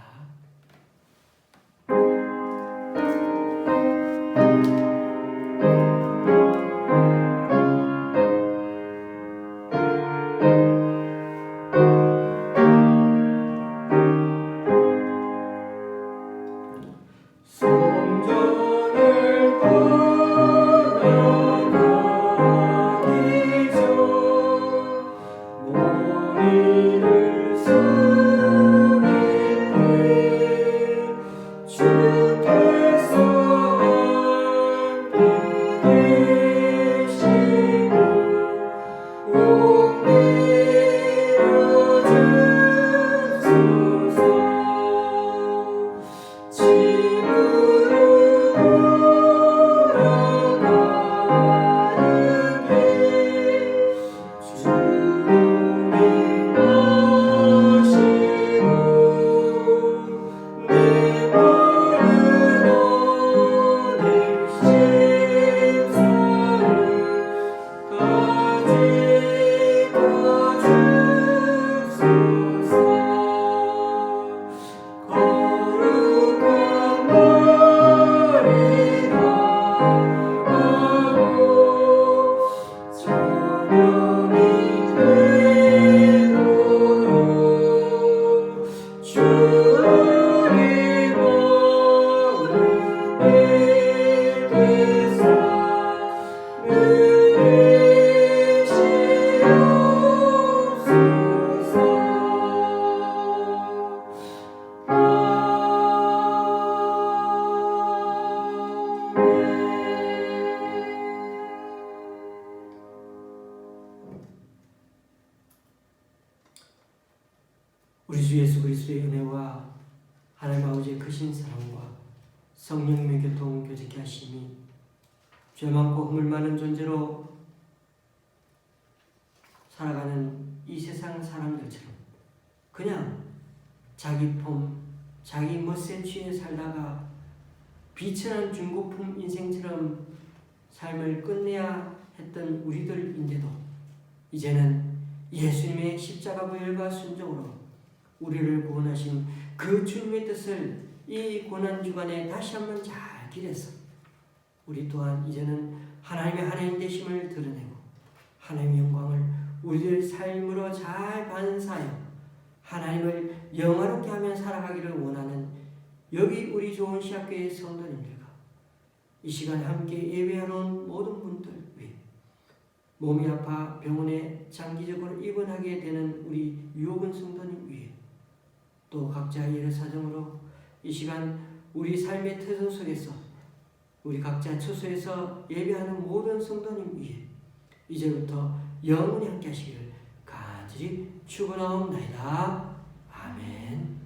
우리 주 예수 그리스도의 은혜와 하나님 아버지의 크신 사랑과 성령님의 교통 교제케 하심이 죄 많고 허물 많은 존재로 살아가는 이 세상 사람들처럼 그냥 자기 폼, 자기 멋에 취해 살다가 비천한 중고품 인생처럼 삶을 끝내야 했던 우리들인데도 이제는 예수님의 십자가 부혈과 순종으로 우리를 구원하신 그 주님의 뜻을 이 고난주간에 다시 한번 잘 기려서 우리 또한 이제는 하나님의 하나님 되심을 드러내고 하나님의 영광을 우리들 삶으로 잘 반사하여 하나님을 영화롭게 하며 살아가기를 원하는 여기 우리 좋은 시학교의 성도님들과 이 시간 함께 예배하러 온 모든 분들 위해 몸이 아파 병원에 장기적으로 입원하게 되는 우리 유혹은 성도님 위해 또 각자의 여러 사정으로 이 시간 우리 삶의 터전 속에서 우리 각자 처소에서 예배하는 모든 성도님 위해 이제부터 영원히 함께 하시기를 간절히 영원까지 축원하옵나이다. 아멘.